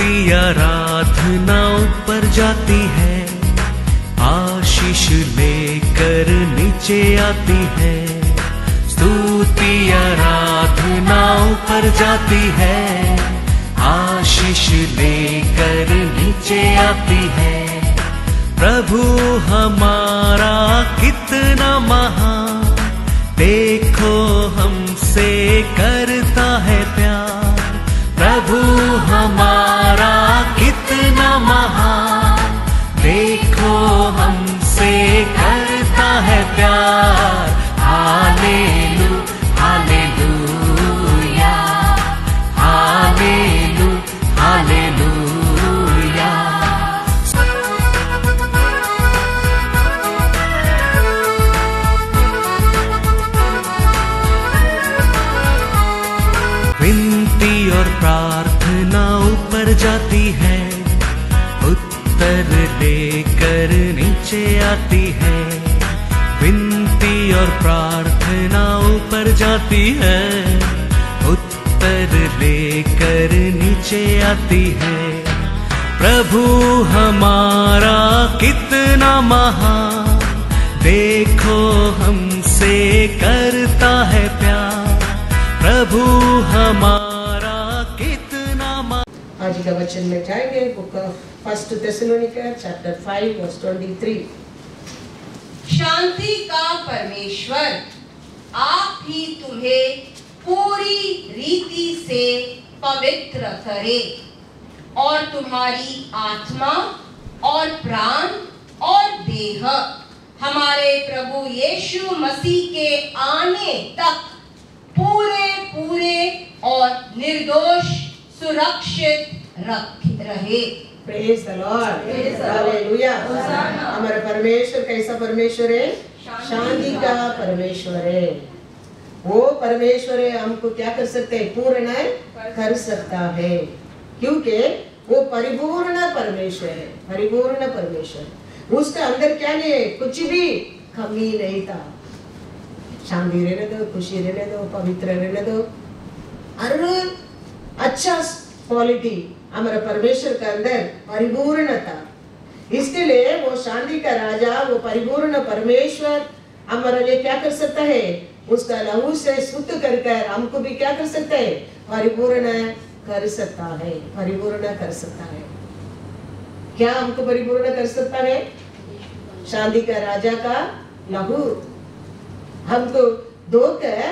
स्तुति आराधना ऊपर जाती है, आशीष लेकर नीचे आती है। स्तुति आराधना ऊपर जाती है, आशीष लेकर नीचे आती है। प्रभु हमारा कितना महान, देखो हमसे करता है प्यार। प्रभु हमारा कितना महान, देखो हमसे करता है प्यार। हालेलू हालेलूया, हालेलू हालेलूया। विनती और प्रार्थना ऊपर जाती है, उत्तर लेकर नीचे आती है। विनती और प्रार्थना ऊपर जाती है, उत्तर लेकर नीचे आती है। प्रभु हमारा कितना महान, देखो हमसे करता है प्यार। प्रभु हमारा कितना महान। आज का वचन में जाएंगे book of first Thessalonian chapter 5 verse 23। शांति का परमेश्वर आप ही तुम्हें पूरी रीति से पवित्र करे और तुम्हारी आत्मा और प्राण और देह हमारे प्रभु यीशु मसीह के आने तक पूरे पूरे और निर्दोष सुरक्षित रहे। Praise the Lord, hallelujah. हमारा परमेश्वर कैसा परमेश्वर है? शांति का परमेश्वर है। वो परमेश्वर है, हमको क्या कर सकते हैं? पूर्ण कर सकता है, क्योंकि वो परिपूर्ण परमेश्वर है। परिपूर्ण परमेश्वर, उसके अंदर क्या नहीं है? कुछ भी कमी नहीं था। शांति रहने दो, खुशी रहने दो, पवित्र रहने दो, हर अच्छा क्वालिटी हमारा परमेश्वर के अंदर परिपूर्णता। इसके लिए वो शांति का राजा, वो परिपूर्ण परमेश्वर हमारे लिए क्या कर सकता है? उसका लहू से शुद्ध कर कर हमको भी क्या कर सकता है? परिपूर्ण कर सकता है। परिपूर्ण कर सकता है। क्या हमको परिपूर्ण कर सकता है? शांति का राजा का लहू हमको धोकर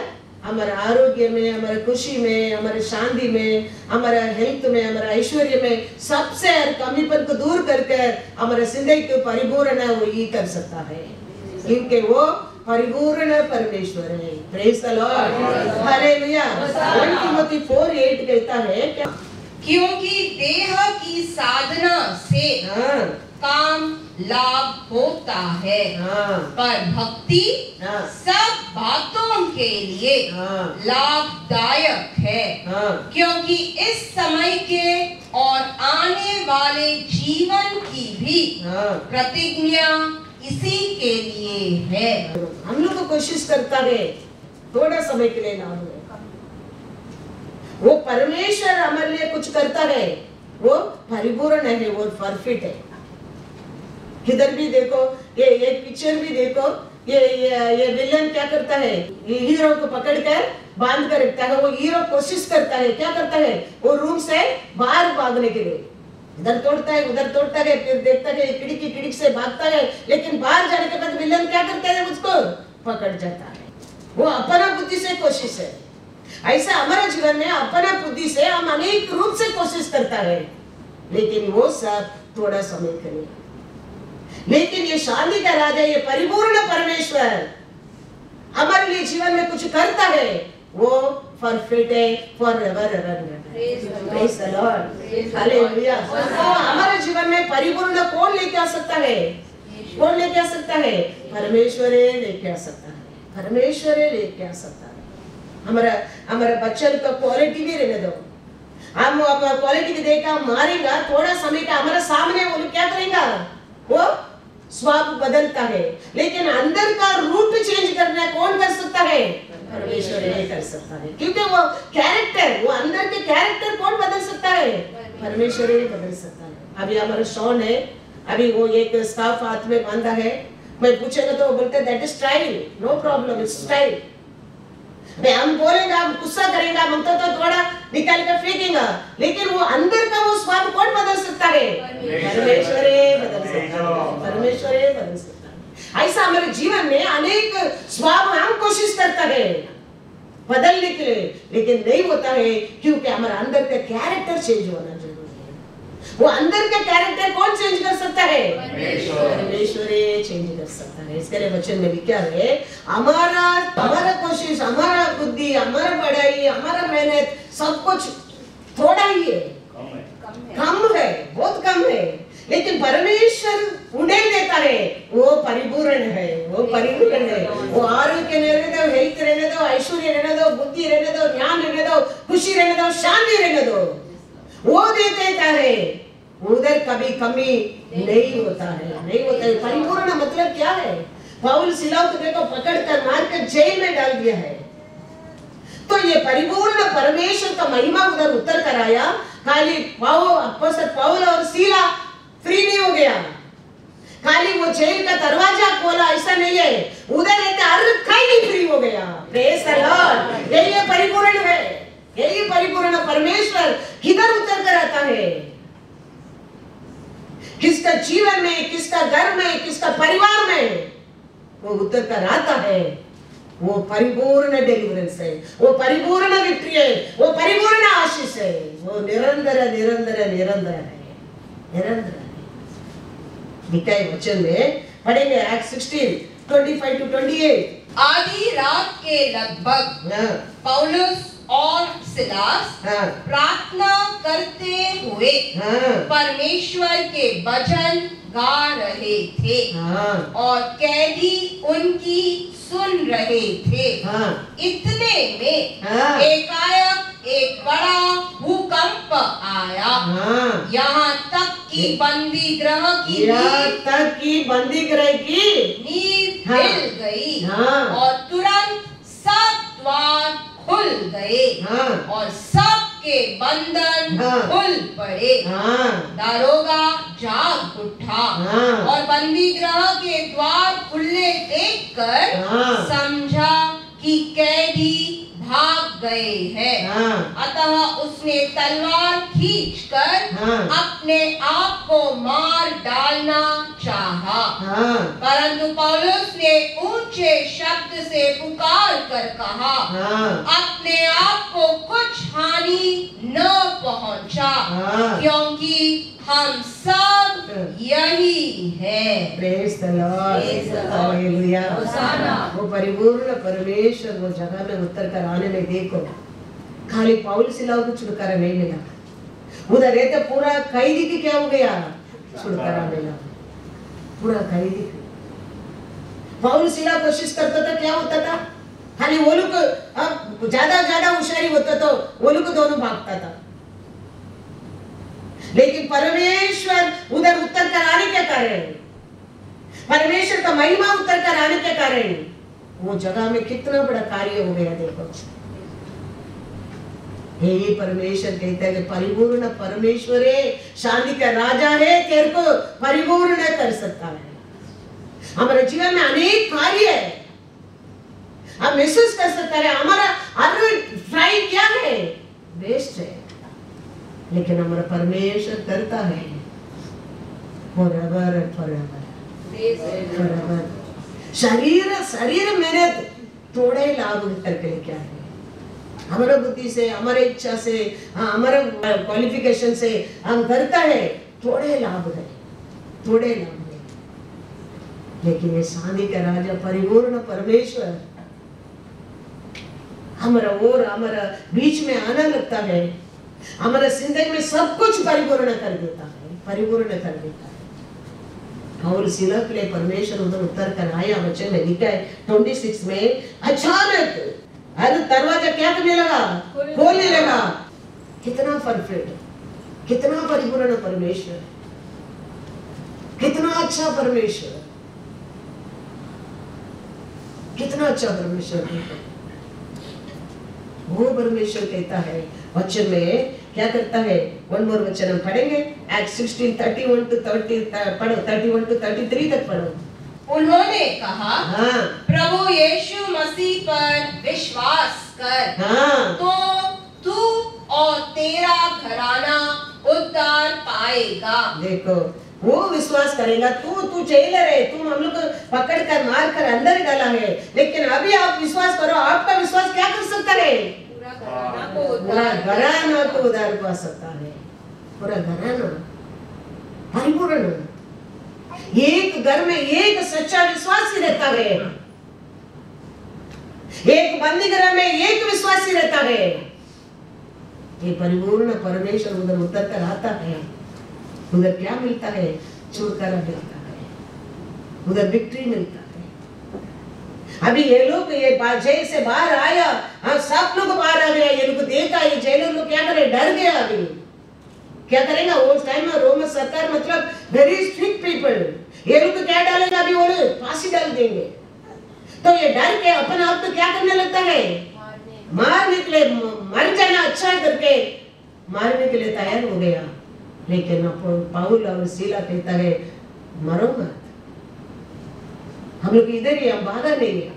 हमारे आरोग्य में, हमारे खुशी में, हमारे शांति में, हमारा हेल्थ में, हमारा ऐश्वर्य में सबसे कमीपन को दूर करके हमारे जिंदगी को परिपूर्ण वो ही कर सकता है, क्योंकि वो परिपूर्ण परमेश्वर है। Praise the Lord, hallelujah. 1 Timothy 4:8 कहता है क्या? क्योंकि देह की साधना से काम लाभ होता है, पर भक्ति सब बातों के लिए लाभदायक है, क्योंकि इस समय के और आने वाले जीवन की भी प्रतिज्ञा इसी के लिए है। हम लोग को कोशिश करता है थोड़ा समय के लिए लाभ है। वो परमेश्वर हमारे लिए कुछ करता है, वो परिपूर्ण है, वो परफेक्ट है। किधर भी देखो, ये एक पिक्चर भी देखो, ये विलन क्या करता है? ये हीरो को पकड़कर बांध कर रखता है। वो हीरो कोशिश करता है, क्या करता है? वो रूम से बाहर भागने के लिए इधर तोड़ता है, उधर तोड़ता है, फिर देखता है खिड़की से भागता है, लेकिन बाहर जाने के बाद विलन क्या करता है? उसको पकड़ जाता है। वो अपना बुद्धि से कोशिश है। ऐसा हमारे जीवन में अपना बुद्धि से हम अनेक रूप से कोशिश करता है, लेकिन वो सब थोड़ा समय के लिए। लेकिन ये शांति का राजा, ये परिपूर्ण परमेश्वर हमारे लिए जीवन में कुछ करता है, वो परफेक्ट है forever ever. Praise the Lord, hallelujah. हमारे जीवन में परिपूर्ण कौन लेके आ सकता है? कौन लेके आ सकता है? परमेश्वर लेके आ सकता है। परमेश्वर लेके आ सकता है। हमारा बच्चन का क्वालिटी भी रहने दो। हम क्वालिटी भी देखा मारेगा, थोड़ा समय का हमारे सामने वो क्या करेगा? वो स्वभाव बदलता है, लेकिन अंदर का रूट चेंज करना कौन कर सकता है? परमेश्वर ये कर सकता है, क्योंकि वो कैरेक्टर, वो अंदर के कैरेक्टर कौन बदल सकता है? परमेश्वर ही बदल सकता है। अभी हमारा शॉन है, अभी वो एक स्कार्फ हाथ में बांधा है, मैं पूछेगा तो वो बोलते that is style, no problem, it's style. हम बोलेंगे, हम गुस्सा करेंगे, हम तो थोड़ा निकाल कर फेंकेंगे, लेकिन वो अंदर का वो स्वभाव कौन बदल सकता है? परमेश्वर ही बदल सकता है, परमेश्वर ही बदल सकता है। ऐसा हमारे जीवन में अनेक स्वभाव हम कोशिश करता है बदलने के लिए, लेकिन नहीं होता है, क्योंकि हमारा अंदर का कैरेक्टर चेंज होना जरूरी है। वो अंदर का कैरेक्टर कौन चेंज कर सकता है? परमेश्वर ही चेंज कर सकता है। इसके लिए वचन में लिखा है, हमारा कोशिश, हमारा बुद्धि, हमारा पढ़ाई, हमारा मेहनत सब कुछ थोड़ा ही है, कम है, बहुत कम है, लेकिन परमेश्वर उन्हें देता है, वो परिपूर्ण है, वो परिपूर्ण है। वो आरोग्य रहने दो, हेल्थ रहने दो, ऐश्वर्य रहने दो, बुद्धि रहने दो, ज्ञान रहने दो, खुशी रहने दो, शांति रहने दो, वो दे देता है। उधर कभी कमी नहीं होता है, नहीं होता है। परिपूर्ण मतलब क्या है? पौल सिला को देखो पकड़ कर मार कर जेल में डाल दिया है, तो ये परिपूर्ण परमेश्वर का महिमा उधर उतर कर आया। खाली पौल और सीला फ्री नहीं हो गया, खाली वो जेल का दरवाजा खोला ऐसा नहीं है, उधर रहते हर कोई फ्री हो गया। Praise the Lord. यही परिपूर्ण है, यही परिपूर्ण परमेश्वर किधर उतर कर आता है? किसका जीवन में, किसका घर में, किसका परिवार में वो उतर कर आता है, वो परिपूर्ण डिलीवरेंस है, वो परिपूर्ण विक्ट्री है, वो परिपूर्ण आशीष है, वो निरंतर निरंतर निरंतर है, निरंतर है। लिखा है वचन में, पढ़ेंगे एक्ट 16:25-28। आधी रात के लगभग पौलुस और सिलास प्रार्थना करते हुए परमेश्वर के वचन गा रहे थे और कैदी उनकी सुन रहे थे। इतने में एकाएक एक बड़ा भूकंप आया, यहाँ तक कि बंदी गृह की नींव हिल गई और तुरंत सब द्वार खुल गए और सबके बंधन खुल पड़े। दारोगा जाग उठा और बंदी गृह के द्वार खुले देखकर समझा कि कैदी भाग गए हैं। अतः उसने तलवार खींचकर अपने आप को मार डालना चाहा, परंतु पौलुस ने ऊंचे शब्द से पुकार कर कहा, अपने आप को कुछ हानि न पहुंचा, क्योंकि हम सब यही है। Praise the Lord, hallelujah. वो परिपूर्ण परमेश्वर वो जगह में उतर कर आने में देखो, खाली पौल सिलाओ को छुटकारा नहीं मिला, उधर रहते पूरा कैदी की क्या हो गया? छुटकारा मिला, पूरा कैदी। पौल सिला कोशिश करता था, क्या होता था? खाली वो लोग ज्यादा होशियारी होता तो वो लोग दोनों भागता था, लेकिन परमेश्वर उधर उतर कर आने के कारण, परमेश्वर का महिमा उतर कर आने के कारण वो जगह में कितना बड़ा कार्य हो गया। देखो, हे परमेश्वर कहता है कि परिपूर्ण परमेश्वर है, शांति का राजा है, तेरे को परिपूर्ण कर सकता है। हमारे जीवन में अनेक कार्य है, हम महसूस कर सकते हैं हमारा हर ट्राई क्या है? बेस्ट है, लेकिन हमारा परमेश्वर करता है forever and forever, forever। शरीर मेहनत थोड़े लाभ करके क्या है? हमारा बुद्धि से, हमारे इच्छा से, हमारे क्वालिफिकेशन से हम करता है, थोड़े लाभ है, थोड़े लाभ है, लेकिन ये शांति का राजा परिपूर्ण परमेश्वर हमारा बीच में आना लगता है, हमारा जिंदगी में सब कुछ परिपूर्ण कर देता है, परिपूर्ण कर देता है। और सिला के लिए परमेश्वर उधर उतर कर आया। वचन में लिखा है 26 में, अचानक हर दरवाजा क्या करने लगा? खोलने लगा। कितना परफेक्ट, कितना परिपूर्ण परमेश्वर, कितना अच्छा परमेश्वर, कितना अच्छा परमेश्वर। वो परमेश्वर कहता है वचन में क्या करता है? वन मोर वचन हम पढ़ेंगे, Acts 16:31 to 30 पढ़ो, 31 to 33 तक पढ़ो। उन्होंने कहा, हाँ, प्रभु यीशु मसीह पर विश्वास कर, हाँ, तो तू और तेरा घराना उद्धार पाएगा। देखो वो विश्वास करेगा। तू जेलर है, तुम हम लोग पकड़ कर मार कर अंदर डाला है, लेकिन अभी आप विश्वास करो, आपका विश्वास क्या कर सकता है? पूरा घराना को पूरा घराना को उद्धार पा सकता है। पूरा घराना परिपूर्ण। एक घर में एक सच्चा विश्वासी रहता है, एक बंदी घर में एक विश्वासी रहता है, ये परिपूर्ण परमेश्वर उधर उतर कर आता है। उधर क्या मिलता है? छुटकारा मिलता है, उधर विक्ट्री मिलता है। अभी ये लोग ये जेल से बाहर आया, हाँ, सब लोग बाहर आ गया, ये लोग देखा, ये जेलर लोग क्या करे? डर गया। अभी क्या करेगा? उस टाइम में रोमन सरकार मतलब वेरी स्ट्रिक्ट पीपल, ये लोग क्या डालेगा? अभी वो लोग फांसी डाल देंगे। तो ये डर के अपने आप को क्या करने लगता है? मारने के लिए, मर जाना अच्छा करके मारने के लिए तैयार हो गया। लेकिन पाउल और सीला कहता है, मरो मत, हम लोग इधर ही, हम भागा नहीं है।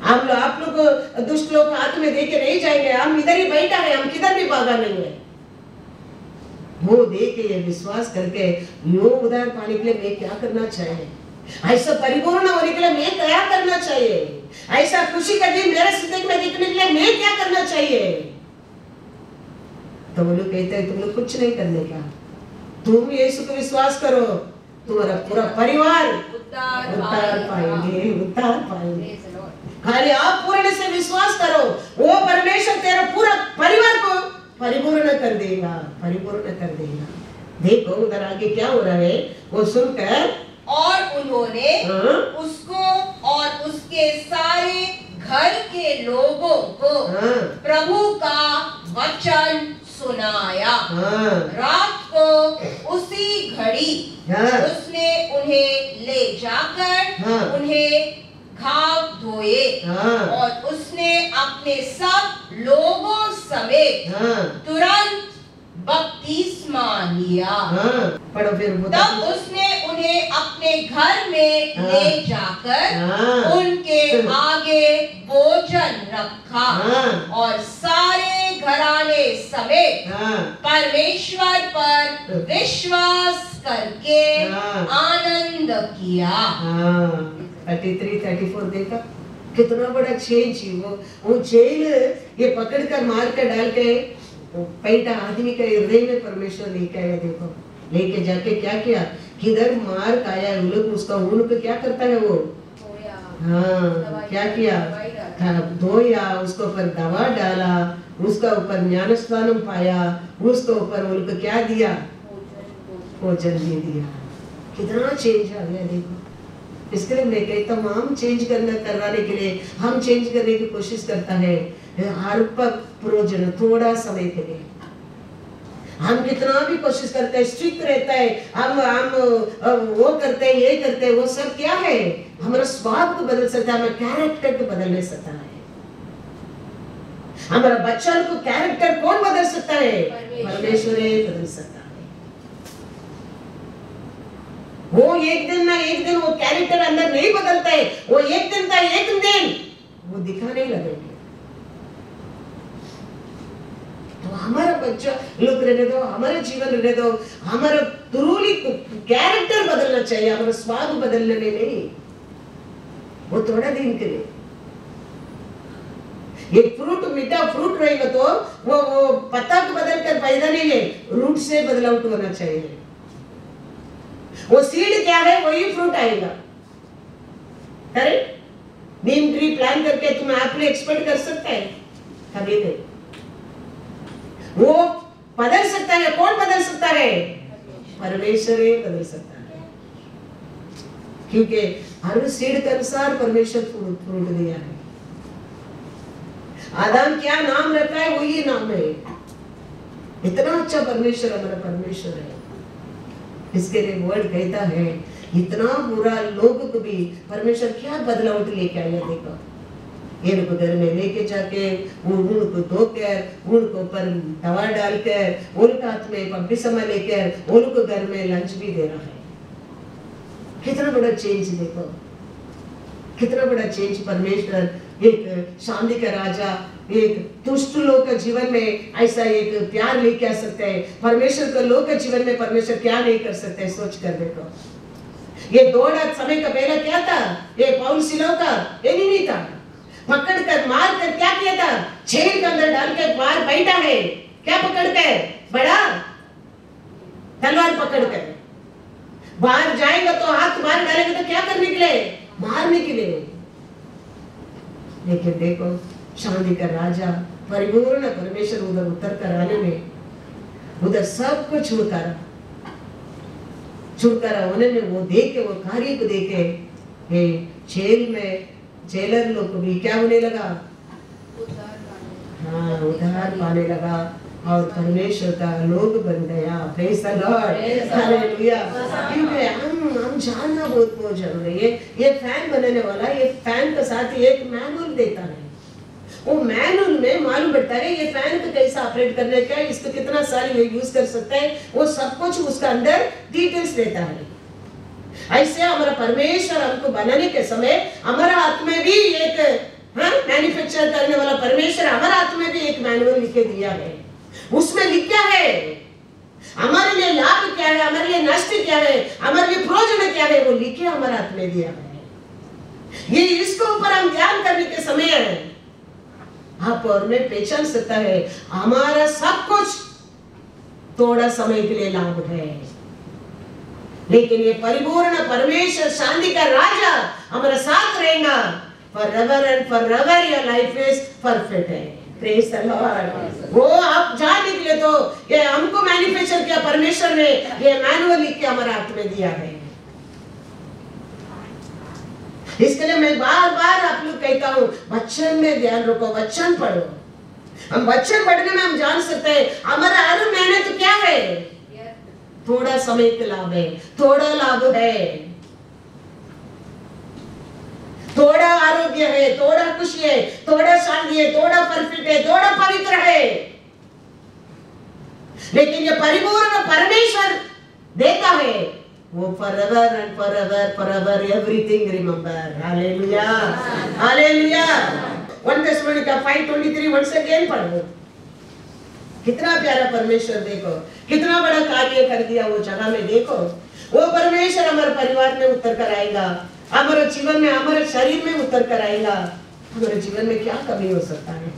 आप लोग दुष्ट लोग हाथ में देके नहीं जाएंगे, हम इधर ही बैठा है, हम किधर भी भागा नहीं है। वो देख के ये विश्वास करके यो उद्धार पाने के लिए मैं क्या करना चाहिए? ऐसा परिपूर्ण होने के लिए मैं क्या करना चाहिए? ऐसा खुशी का दिन मेरे जिंदगी में देखने के लिए मैं क्या करना चाहिए? तो वो लोग कहते हैं तुम लोग कुछ नहीं करने का, तुम यीशु को विश्वास करो, तुम्हारा पूरा परिवार उद्धार पाएंगे, उद्धार पाएंगे। खाली आप पूर्ण से विश्वास करो, वो परमेश्वर तेरा पूरा परिवार को परिपूर्ण कर देगा, परिपूर्ण कर देगा। देखो उधर आगे क्या हो रहा है वो सुनकर, और उन्होंने उसको और उसके सारे घर के लोगों को प्रभु का वचन सुनाया। रात को उसी घड़ी उसने उन्हें ले जाकर उन्हें घाव धोए, और उसने अपने सब लोगों समेत तुरंत बपतिस्मा लिया। पढ़ो फिर। तब उसने उन्हें अपने घर में ले जाकर उनके आगे भोजन रखा, और सारे घराने समेत परमेश्वर पर विश्वास करके आनंद किया। 33-34 देखा कितना बड़ा चेंज। वो जेल ये पकड़ कर मार कर डाल के पैटा आदमी का हृदय में परमेश्वर लेके आया। देखो लेके जाके क्या किया? किधर मार खाया लोग, उसका ऊन पे क्या करता है वो? हाँ, क्या किया? धोया, उसके ऊपर दवा डाला, उसका ऊपर ज्ञान स्नान पाया, उसके ऊपर उनको क्या दिया? भोजन दे दिया। कितना चेंज आ गया देखो। इसके लिए मैं कहता हूँ हम चेंज करवाने के लिए हम चेंज करने की कोशिश करता है हर प्रयोजन थोड़ा समय के लिए। हम कितना भी कोशिश करते हैं, स्ट्रिक्ट रहता है, हम वो करते हैं, ये करते हैं, वो सब क्या है? हमारा स्वभाव को बदल सकता है, हमारा कैरेक्टर को बदल सकता है। हमारा बच्चा को कैरेक्टर कौन बदल सकता है? परमेश्वर ही बदल सकता है। वो एक दिन ना एक दिन वो कैरेक्टर अंदर नहीं बदलता है, वो एक दिन का एक दिन वो दिखाने लगेंगे। तो हमारा बच्चा लोग रहने दो, हमारे जीवन रहने दो, हमारा तुरुली कैरेक्टर बदलना चाहिए, हमारा स्वभाव बदलने में नहीं। वो थोड़ा दिन के लिए एक फ्रूट मीठा फ्रूट रहेगा तो वो पत्ता को बदल कर पैदा नहीं है, रूट से बदलाव होना चाहिए। वो सीड क्या है वही फ्रूट आएगा। करेक्ट? नीम ट्री प्लांट करके तुम एप्पल एक्सपेक्ट कर सकते हैं? कभी नहीं। वो बदल सकता है, कौन बदल सकता है? परमेश्वर ही बदल सकता है, क्योंकि हर सीड के अनुसार परमेश्वर फ्रूट दिया है। आदम क्या नाम रखा है वही नाम है। इतना अच्छा परमेश्वर हमारा परमेश्वर है। इसके लिए वर्ड कहता है इतना बुरा लोग को भी परमेश्वर क्या बदलाव लेके आया। देखो इनको घर में लेके जाके उनको धोकर उनको ऊपर दवा डालकर उनका हाथ में बपतिस्मा लेकर उनको घर में लंच भी दे रहा है। कितना बड़ा चेंज देखो, कितना बड़ा चेंज। परमेश्वर एक शांति का राजा एक दुष्ट लोग के जीवन में ऐसा एक प्यार लेके आ सकते हैं। परमेश्वर के लोग के जीवन में परमेश्वर क्या नहीं कर सकते, सोच कर देखो। ये दौड़ा समय का पहला क्या था, ये पौल सिलो का एनिमी था, पकड़ कर मार कर क्या किया था, जेल के अंदर डाल के बाहर बैठा है। क्या पकड़ कर, बड़ा तलवार पकड़ कर बाहर जाएगा तो हाथ बाहर डालेगा तो क्या करने के लिए, मारने के लिए। लेकिन देखो शांति का राजा परिपूर्ण परमेश्वर उधर उतर कर आने में उधर सब कुछ छुटकारा होने में वो देखे, वो कार्य को देखे, ये जेल में जेलर लोग को भी क्या होने लगा, हाँ उद्धार पाने लगा और परमेश्वर का लोग बन गया। Praise the Lord, hallelujah. क्योंकि हम जानना बहुत जरूरी है। ये फैन बनाने वाला ये फैन के साथ एक मैनुअल देता है। वो मैनुअल में मालूम पड़ता है ये फैन को कैसा ऑपरेट करने का, इसको कितना सारी यूज कर सकते हैं, वो सब कुछ उसका अंदर डिटेल्स देता है। ऐसे हमारा परमेश्वर हमको बनाने के समय हमारा हाथ में भी एक मैन्युफैक्चर करने वाला परमेश्वर हमारा हाथ में भी एक मैनुअल लिखे दिया है। उसमें लिखा है हमारे लिए लाभ क्या है, हमारे लिए नष्ट क्या है, हमारे लिए प्रयोजन क्या है, वो लिखे हमारे हाथ में दिया है। ये इसके ऊपर हम ध्यान करने के समय आप और मैं पहचान सकता है हमारा सब कुछ थोड़ा समय के लिए लाभ है, लेकिन ये परिपूर्ण परमेश्वर शांति का राजा हमारा साथ रहेगा forever and forever। your life is perfect है। Praise the Lord। वो आप जानने के लिए तो ये हमको मैन्युफैक्चर किया परमेश्वर ने, ये मैनुअल लिख के हमारे हाथ में दिया है। इसके लिए मैं बार बार आप लोग कहता हूँ वचन में ध्यान रखो, वचन पढ़ो। हम वचन पढ़ने में हम जान सकते हैं हमारा हर मेहनत तो क्या है, थोड़ा समय का लाभ है, थोड़ा लाभ है, थोड़ा आरोग्य है, थोड़ा खुशी है, थोड़ा शांति है, थोड़ा परफेक्ट है, थोड़ा पवित्र है। लेकिन ये परिपूर्ण परमेश्वर देता है वो forever and forever everything remember। Hallelujah, hallelujah. 1 Thessalonica 5:23 once again पढ़ो। कितना प्यारा परमेश्वर, देखो कितना बड़ा कार्य कर दिया वो जगह में। देखो वो परमेश्वर हमारे परिवार में उतर कर आएगा, हमारे जीवन में, हमारे शरीर में उतर कर आएगा। हमारे जीवन में क्या कमी हो सकता है,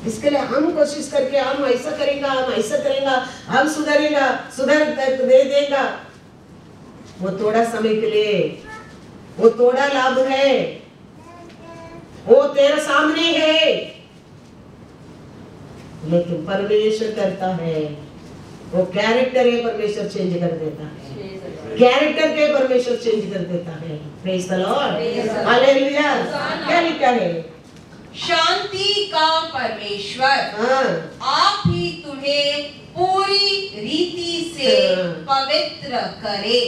इसके लिए हम कोशिश करके हम ऐसा करेंगे, हम ऐसा करेंगे, हम सुधरेगा, सुधर दे देगा। वो थोड़ा समय के लिए, वो थोड़ा लाभ है, वो तेरे सामने है, लेकिन परमेश्वर करता है वो कैरेक्टर है, परमेश्वर चेंज कर देता है, कैरेक्टर के परमेश्वर चेंज कर देता है। Praise the Lord, hallelujah. क्या लिखा है, शांति का परमेश्वर आप ही तुम्हें पूरी रीति से पवित्र करे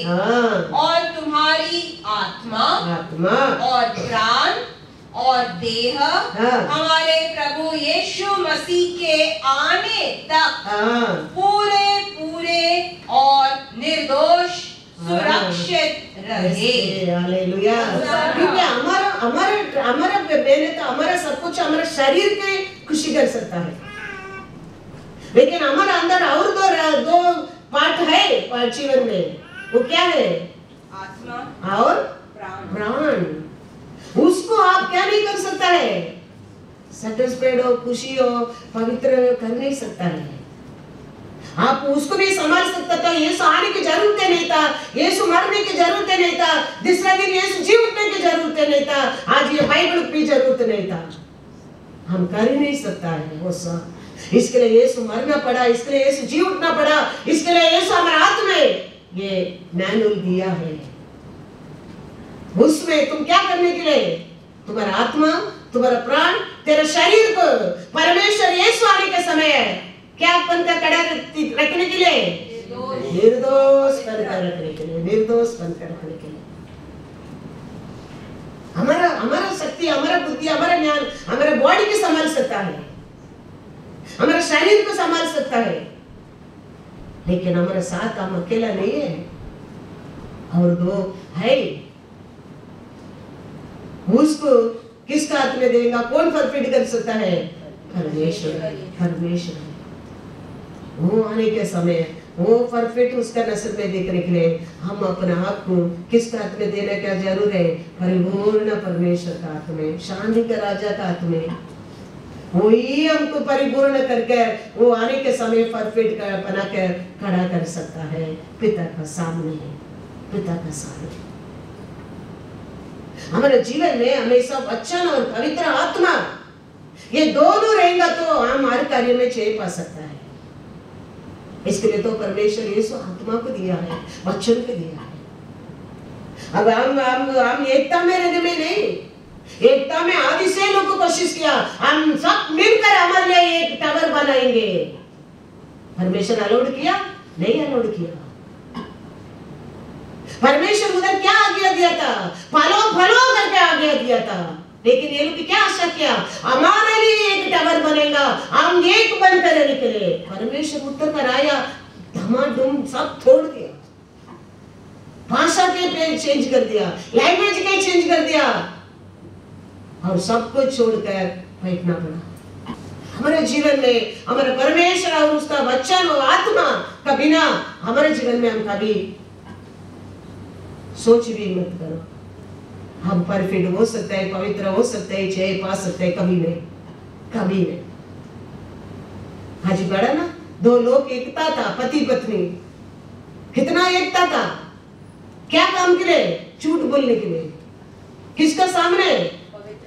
और तुम्हारी आत्मा और प्राण और देह हमारे प्रभु यीशु मसीह के आने तक पूरे पूरे और निर्दोष सुरक्षित रहे। हालेलुया। क्योंकि हमारा मेहनत, हमारा सब कुछ हमारे शरीर के खुशी कर सकता है, लेकिन हमारे अंदर और दो पार्ट है जीवन में। वो क्या है, आत्मा और प्राण। उसको आप क्या नहीं कर सकता है, सैटिस्फाइड हो, खुशी हो, पवित्र कर नहीं सकता है। आप उसको भी संभाल सकता था, यीशु आने की जरूरत नहीं था, यीशु मरने की जरूरत नहीं था, दूसरा दिन यीशु जी उठने की जरूरत नहीं था, आज ये बाइबल की जरूरत नहीं था। हम कर ही नहीं सकता है वो सब। इसके लिए यीशु मरना पड़ा, इसके लिए यीशु जी उठना पड़ा, इसके लिए यीशु हमारे हाथ में ये मैनुअल दिया है। उसमें तुम क्या करने के लिए, तुम्हारा आत्मा, तुम्हारा प्राण, तेरे शरीर को परमेश्वर यीशु आने के समय है क्या बनकर खड़ा रखने के लिए, निर्दोष बनकर रखने के लिए, निर्दोष बनकर रखने के लिए। हमारा हमारा शक्ति, हमारा बुद्धि, हमारा ज्ञान हमारा बॉडी को संभाल सकता है, हमारा शरीर को संभाल सकता है, लेकिन हमारे साथ हम अकेला नहीं है, और दो है। उसको किसका हाथ में देगा? कौन परफेक्ट कर सकता है? परमेश्वर। परमेश्वर वो आने के समय वो परफेक्ट उसका नसर में देखने के लिए हम अपने आप को किसका हाथ में देने का जरूर है? परिपूर्ण परमेश्वर का हाथ में, शांति का राजा का हाथ में। वही हमको परिपूर्ण करके वो आने के समय परफेक्ट बना कर खड़ा कर सकता है पिता का सामने, पिता का सामने। हमारे जीवन में हमेशा वचन और पवित्र आत्मा ये दोनों रहेगा तो हम हर कार्य में जय पा सकता है। इसके लिए तो परमेश्वर यीशु आत्मा को दिया है, वचन को दिया है। अब हम एकता में रहने में नहीं, एकता में आदि से लोगों को कोशिश किया हम सब मिलकर हमारे लिए एक टावर बनाएंगे। परमेश्वर अलाउड किया? नहीं अलाउड किया। परमेश्वर उधर क्या आज्ञा दिया था? फलो फलो करके आज्ञा दिया था, लेकिन ये लोग क्या आशा किया? हमारे लिए एक टावर बनेगा, हम एक बनकर रहने के लिए। परमेश्वर उत्तर पर आया, धमाधूम सब तोड़ दिया, भाषा के चेंज कर दिया, लैंग्वेज के चेंज कर दिया, और सब कुछ छोड़कर बैठना पड़ा। हमारे जीवन में हमारे परमेश्वर और उसका वचन और आत्मा का बिना हमारे जीवन में हम कभी सोच भी मत करो हम परफेक्ट हो सकते हैं, पवित्र हो सकते हैं, जय पा सकते हैं। कभी नहीं, कभी नहीं। आज बड़ा ना दो लोग एकता था, पति पत्नी, कितना एकता था। क्या काम के लिए? झूठ बोलने के लिए। किसका सामने?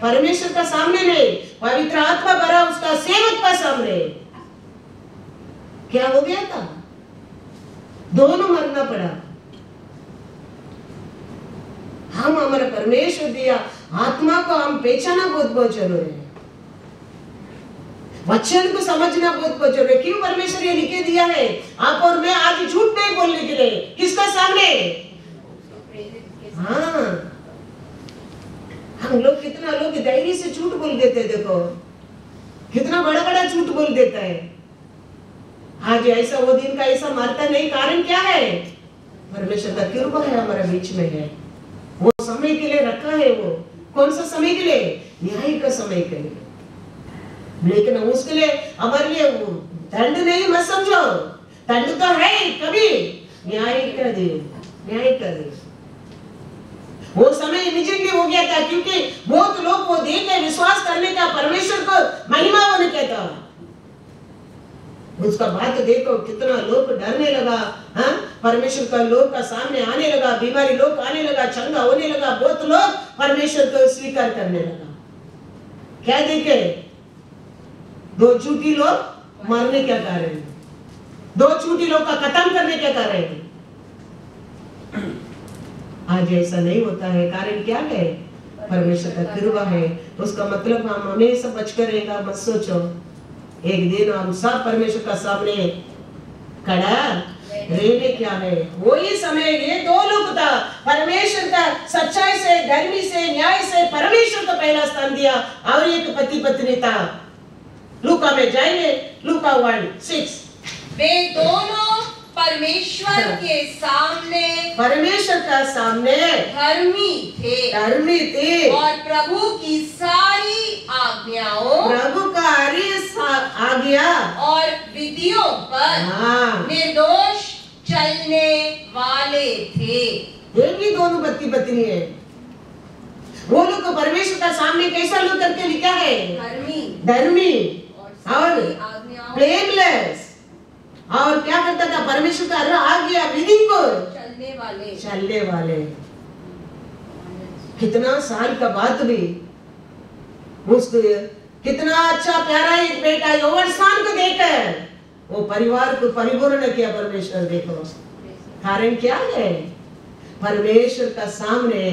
परमेश्वर का सामने नहीं, पवित्र आत्मा भरा उसका सेवक का सामने। क्या हो गया था? दोनों मरना पड़ा। हम हमारा परमेश्वर दिया आत्मा को हम पहचाना बहुत जरूरी है, वचन को समझना बहुत जरूरी है। क्यों परमेश्वर ये लिखे दिया है? आप और मैं आज झूठ नहीं बोलने के लिए। किसका सामने? हाँ, हम लोग कितना लोग धैर्य से झूठ बोल देते हैं। देखो कितना बड़ा बड़ा झूठ बोल देता है। आज ऐसा वो दिन का ऐसा मारता नहीं। कारण क्या है? परमेश्वर का कृपा है हमारे बीच में है। वो समय के लिए रखा है। वो कौन सा समय के लिए? न्याय का समय के लिए। लेकिन उसके लिए हमारे लिए वो दंड नहीं मत समझो। दंड तो है, कभी न्याय कर दे, न्याय कर दे। वो समय इमीडिएटली हो गया था, क्योंकि बहुत लोग वो देख के विश्वास करने का परमेश्वर को महिमा होने का था। उसका बात देखो कितना लोग डरने लगा। हाँ, परमेश्वर का लोग का सामने आने लगा, बीमारी लोग आने लगा, चंगा होने लगा, बहुत लोग परमेश्वर को स्वीकार करने लगा। क्या देखे? दो झूठी लोग मरने का कारण, दो झूठी लोग का खत्म करने का कारण। आज ऐसा नहीं होता है। कारण क्या है? परमेश्वर का कृपा है। उसका मतलब हम हमेशा बचकर रहेगा। मत सोचो एक दिन हम सब परमेश्वर का सामने खड़ा रहने क्या है। वही समय ये दो लोग था। परमेश्वर का सच्चाई से, धर्मी से, न्याय से परमेश्वर को पहला स्थान दिया, और एक पति पत्नी था। लूका में जाएंगे, लूका 1:6। वे दोनों परमेश्वर के सामने, परमेश्वर का सामने धर्मी थे, धर्मी थे, और प्रभु की सारी आज्ञाओं, प्रभु का आज्ञा और विधियों पर निर्दोष चलने वाले थे। ये भी दोनों पति पत्नी है। वो लोग को परमेश्वर का सामने कैसा लोग करके लिखा है? धर्मी और ब्लेमलेस। और क्या करता था? परमेश्वर का आज्ञा विधि को चलने वाले। कितना साल का बाद भी उसको कितना अच्छा प्यारा एक बेटा योवर्सान को देकर वो परिवार को परिपूर्ण किया परमेश्वर। देखो कारण क्या है? परमेश्वर का सामने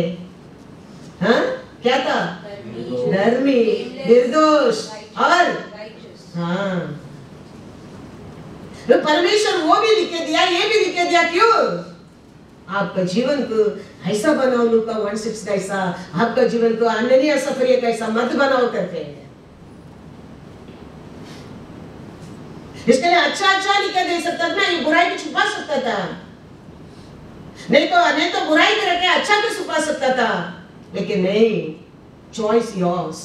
हाँ क्या था? धर्मी, निर्दोष और हाँ, तो परमेश्वर वो भी लिखे दिया, ये भी लिखे दिया। क्यों? आपका जीवन को ऐसा बनाओ, लूका 1:6 कैसा, आपका जीवन को अनन्या सफरिया कैसा मत बनाओ करते हैं। इसके लिए अच्छा अच्छा लिख दे सकता था, ये बुराई को छुपा सकता था, नहीं तो बुराई करके अच्छा को छुपा सकता था, लेकिन नहीं, चॉइस योर्स।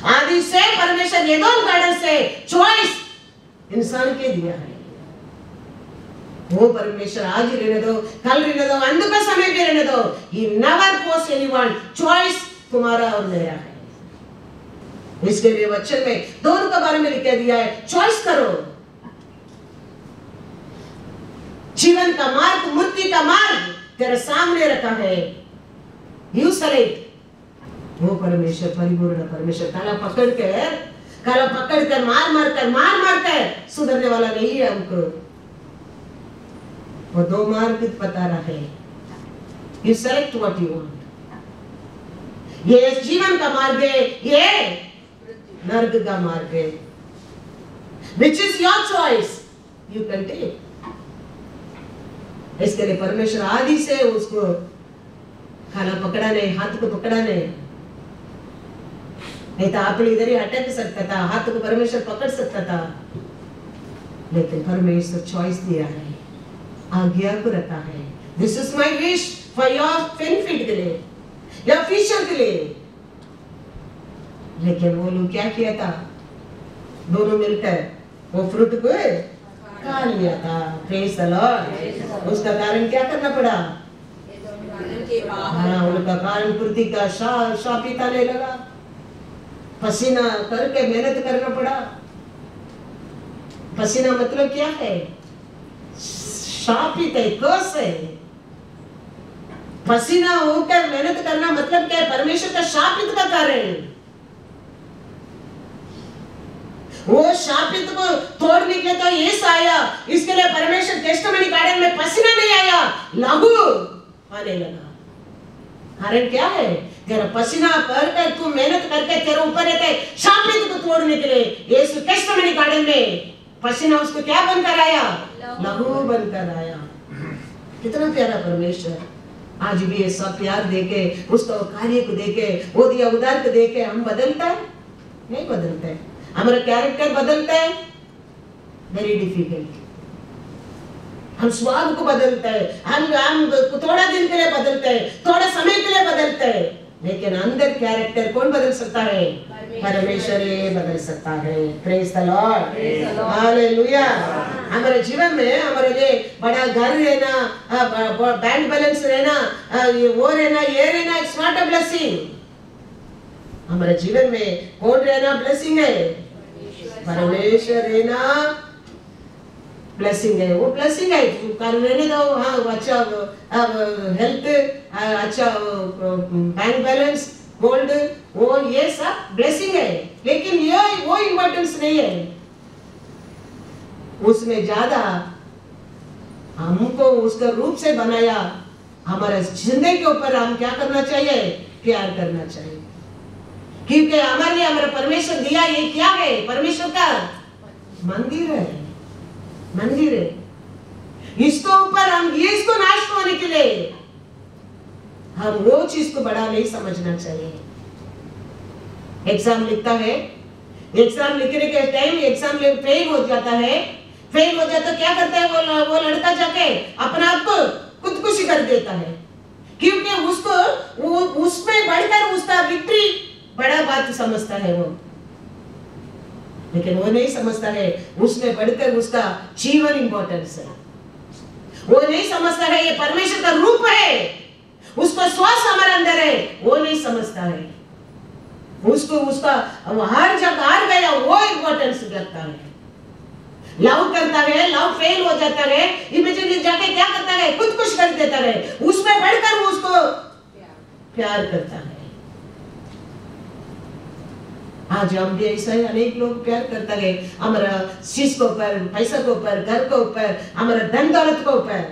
आदि से परमेश्वर एदोम गार्डन से चॉइस इंसान के दिया है। वो परमेश्वर आज ही रहने दो, कल रहने दो, अंत का समय भी रहने दो। He never force anyone. Choice तुम्हारा और मेरा है। इसके लिए वचन में दोनों के बारे में लिख दिया है, चॉइस करो। जीवन का मार्ग, मुक्ति का मार्ग तेरे सामने रखा है, यू सेलेक्ट। वो परमेश्वर परिपूर्ण परमेश्वर काला पकड़कर मार कर सुधरने वाला नहीं है हमको। वो दो मार्ग बता रहा है, you select what you want. ये जीवन का मार्ग है, ये नर्क का मार्ग है। Which is your choice, you can take. इसके लिए परमेश्वर आदि से उसको खाना पकड़ा नहीं, हाथ को पकड़ा नहीं तो आप इधर ही अटक सकता था, हाथ को परमेश्वर पकड़ सकता था, लेकिन परमेश्वर चॉइस दिया है, आज्ञा को रखा है। This is my wish for your benefit के लिए, योर फ्यूचर के लिए। लेकिन वो लोग क्या किया था, दोनों मिलकर वो फ्रूट को खा लिया था। Praise the Lord. उसका कारण क्या करना पड़ा, हाँ, उनका कारण पूर्ति का शापित आने लगा, पसीना करके मेहनत करना पड़ा। पसीना मतलब क्या है, शापित है, कर्स है। पसीना होकर मेहनत करना मतलब क्या है, परमेश्वर का शापित का कारण। वो शापित को तोड़ने के लिए तो यीशु आया, इसके लिए परमेश्वर टेस्टमनी गार्डन में पसीना नहीं आया, लहू आने लगा। कारण क्या है, तेरा पसीना कर तू मेहनत करके तेरे ऊपर रहते शापित को तोड़ने के लिए यीशु टेस्टमनी गार्डन में पसीना उसको क्या बनकर आया, लहू बनकर आया। कितना प्यारा परमेश्वर। आज भी ये सब प्यार देके, उसका कार्य को देके, वो दिया उदार को देके हम बदलता है, नहीं बदलते। हमारा कैरेक्टर बदलता है, वेरी डिफिकल्ट। हम स्वाद को बदलते हैं, हम थोड़ा दिन के लिए बदलते हैं, थोड़ा समय के लिए बदलते हैं, लेकिन अंदर कैरेक्टर कौन बदल सकता है, परमेश्वर ही बदल सकता है। Praise the Lord, hallelujah. हमारे जीवन में हमारे लिए बड़ा घर रहना, बैंक बैलेंस रहना, वो रहना, ये रहना, इट्स नॉट अ ब्लेसिंग। हमारे जीवन में कौन रहना ब्लेसिंग है, परमेश्वर रहना ब्लेसिंग है। वो ब्लेसिंग है, कर रहने दो। हाँ, अच्छा हेल्थ, अच्छा बैंक बैलेंस, गोल्ड, वो ये सब ब्लेसिंग है, लेकिन ये वो इम्पोर्टेंस नहीं है। उसमें ज्यादा हमको उसका रूप से बनाया, हमारे जिंदगी के ऊपर हम क्या करना चाहिए, प्यार करना चाहिए। क्योंकि हमारे लिए हमारा परमेश्वर दिया ये क्या है, परमेश्वर का मंदिर है, मंदिर है। इसको ऊपर हम इसको नाश होने के लिए हम वो चीज को बड़ा नहीं समझना चाहिए। एग्जाम लिखता है, एग्जाम लिखने के टाइम एग्जाम फेल हो जाता है, फेल हो जाता क्या करता है वो लड़का जाके अपना आप को खुदकुशी कर देता है, क्योंकि उसको उसमें बढ़कर उसका विक्ट्री बड़ा बात समझता है वो, लेकिन वो नहीं समझता है उसमें बढ़कर उसका जीवन इंपॉर्टेंस है। वो नहीं समझता है ये परमेश्वर का रूप है, उसका श्वास हमारे अंदर है, वो नहीं समझता है। उसको उसका हर जगह हार गया वो इंपॉर्टेंस करता है, लव करता है, लव फेल हो जाता है, इमीडिएटली जाके क्या करता है, खुदकुश कर देता है, उसमें बढ़कर वो उसको प्यार करता है। आज हम भी ऐसा ही अनेक लोग प्यार करता है, हमारा चीज को ऊपर, पैसा को ऊपर, घर को ऊपर, हमारा धन दौलत को ऊपर,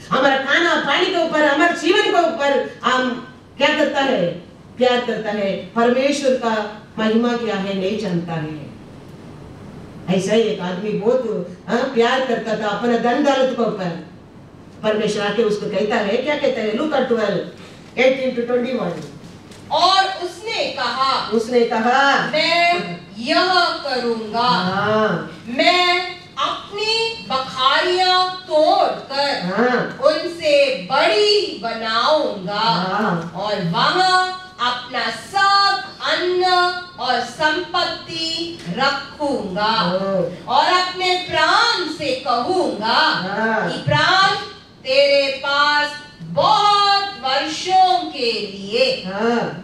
हमारा खाना पानी के ऊपर, हमारे जीवन के ऊपर हम क्या करता है, प्यार करता है। परमेश्वर का महिमा क्या है नहीं जानता है। ऐसा ही एक आदमी बहुत प्यार करता था अपना धन दौलत के ऊपर, परमेश्वर आके उसको कहता है, क्या कहता है? Look at 12:18-21। और उसने कहा मैं यह करूंगा, मैं अपनी बखारियां तोड़कर उनसे बड़ी बनाऊंगा और वहां अपना सब अन्न और संपत्ति रखूंगा और अपने प्राण से कहूंगा कि प्राण, तेरे पास बहुत वर्षों के लिए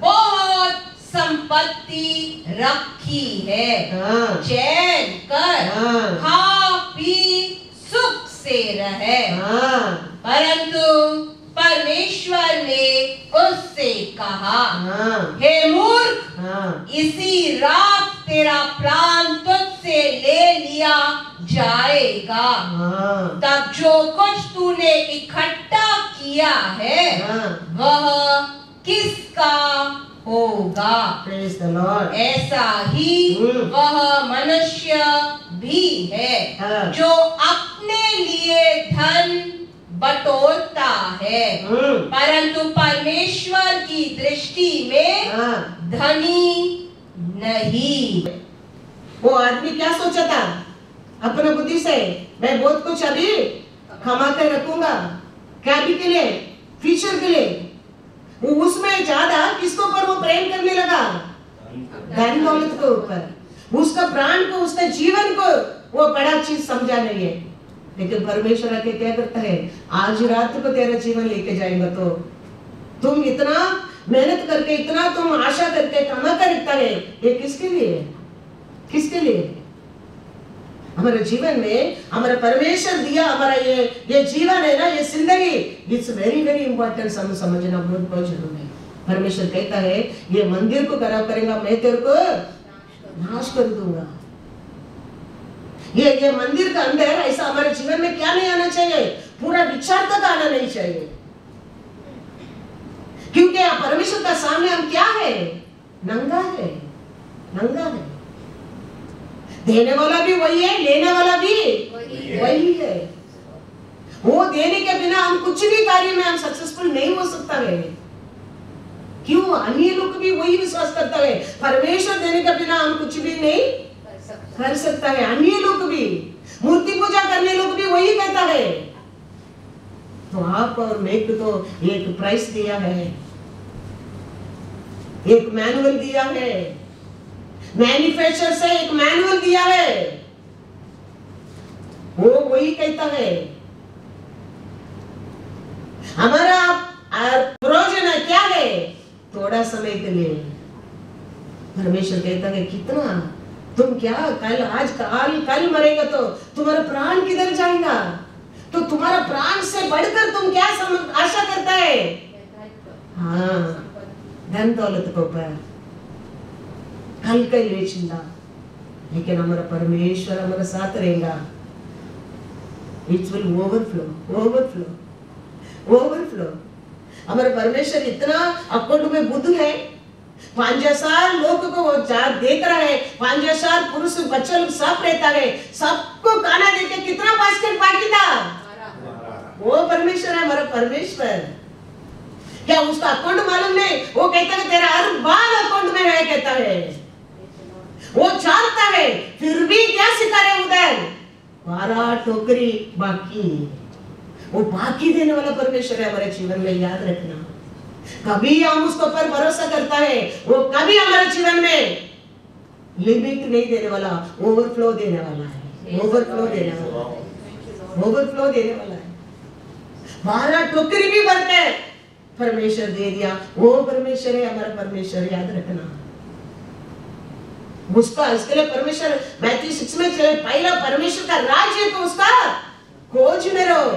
बहुत संपत्ति रखी है, चैन कर खा पी सुख से रहे। परंतु परमेश्वर ने उससे कहा, हे मूर्ख, इसी रात तेरा प्राण तुझसे ले लिया जाएगा। तब जो कुछ तूने इकट्ठा किया है वह किसका होगा? Praise the Lord. ऐसा ही वह मनुष्य भी है जो अपने लिए धन बटोरता है, परंतु परमेश्वर की दृष्टि में धनी नहीं। वो आदमी क्या सोचा था अपने बुद्धि से? मैं बहुत कुछ अभी कमा कर रखूंगा, क्या अभी के लिए, फ्यूचर के लिए। वो उसमें ज्यादा किसको पर वो प्रेम करने लगा? धन दौलत के ऊपर। उसका प्राण को, उसका जीवन को वो बड़ा चीज समझा नहीं है। लेकिन परमेश्वर आके क्या करता है? आज रात को तेरा जीवन लेके जाएगा, तो तुम इतना मेहनत करके, इतना तुम आशा करके कमा कर रखता है, ये किसके लिए? किसके लिए? हमारे जीवन में हमारा परमेश्वर दिया हमारा ये जीवन है ना, ये जिंदगी, इट्स वेरी वेरी इंपॉर्टेंट। समझना बहुत जरूरी है। परमेश्वर कहता है, ये मंदिर को खराब करेगा, मैं तेरे को नाश कर दूंगा। ये मंदिर का अंदर ऐसा हमारे जीवन में क्या नहीं आना चाहिए? पूरा विचार तक आना नहीं चाहिए, क्योंकि परमेश्वर का सामने हम क्या है? नंगा है, नंगा है। देने वाला भी वही है, लेने वाला भी वही है। वो देने के बिना हम कुछ भी कार्य में हम सक्सेसफुल नहीं हो सकता है। क्यों? अन्य लोग भी वही विश्वास करता है, परमेश्वर देने के बिना हम कुछ भी नहीं कर सकता है। अन्य लोग भी, मूर्ति पूजा करने लोग भी वही कहता है। तो आप और मैं को तो एक प्राइस दिया है, एक मैनुअल दिया है, मैन्युफैक्चर से एक मैनुअल दिया है। वो वही कहता है। हमारा प्रयोजन क्या है? थोड़ा समय के लिए। परमेश्वर कहता है, कितना तुम क्या कल, आज कल मरेगा तो तुम्हारा प्राण किधर जाएगा? तो तुम्हारा प्राण से बढ़कर तुम क्या आशा करता है? हाँ, धन दौलत को ऊपर कल का लिए चिंता। लेकिन हमारा परमेश्वर हमारे साथ रहेगा। It will overflow, overflow, overflow. हमारा परमेश्वर इतना अकाउंट में बुद्ध है। 5,000 लोगों को वो देख रहा है, 5,000 पुरुष बच्चे लोग सब रहता है, सबको खाना देके कितना बास्केट बाकी था? वो परमेश्वर है हमारा परमेश्वर। क्या उसका अकाउंट मालूम नहीं? वो कहता है तेरा हर बार अकाउंट में है, कहता है। वो जानता है, फिर भी क्या सिखा रहे उधर? 12 टोकरी बाकी। वो बाकी देने वाला परमेश्वर है हमारे जीवन में, याद रखना। कभी हम उसके ऊपर भरोसा करता है, वो कभी हमारे जीवन में लिमिट नहीं देने वाला, ओवरफ्लो देने वाला है, ओवरफ्लो देने वाला है, ओवरफ्लो देने वाला है। 12 टोकरी भी भर के परमेश्वर दे दिया। वो परमेश्वर है हमारा परमेश्वर, याद रखना। उसका इसके लिए परमेश्वर मैथ्यू 6 में चले, पहला परमेश्वर का राज्य तो उसका खोज में रहो,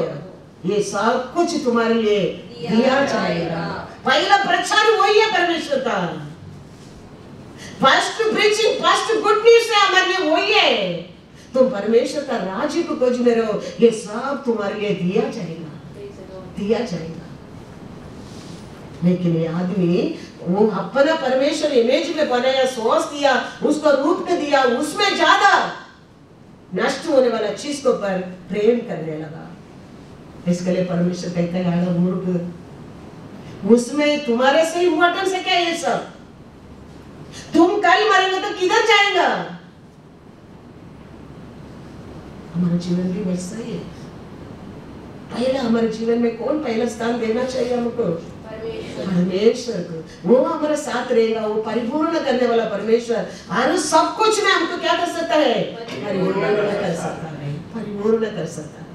ये सब कुछ तुम्हारे लिए दिया जाएगा। पहला प्रचार वही है परमेश्वर का। First preaching, first good news है हमारे लिए वही है। तुम परमेश्वर का राज्य को खोज में रहो, ये सब तुम्हारे लिए दिया जाएगा, दिया जाएगा। लेकिन ये आदमी वो अपना परमेश्वर इमेज में बनाया, सोच दिया, उसको रूप के दिया, उसमें ज्यादा नष्ट होने वाला चीज को पर प्रेम करने लगा। इसके लिए परमेश्वर कहता है आड़ा मूर्ख, उसमें तुम्हारे से इम्पोर्टेंस है क्या ये सब? तुम कल मरेंगे तो किधर जाएगा? हमारा जीवन भी वैसा ही है। पहले हमारे जीवन में कौन पहला स्थान देना चाहिए हमको? परमेश्वर को। वो हमारे साथ रहेगा, वो परिपूर्ण करने वाला परमेश्वर हर सब कुछ में हमको क्या कर सकता है? परिपूर्ण कर सकता है, परिपूर्ण कर सकता है।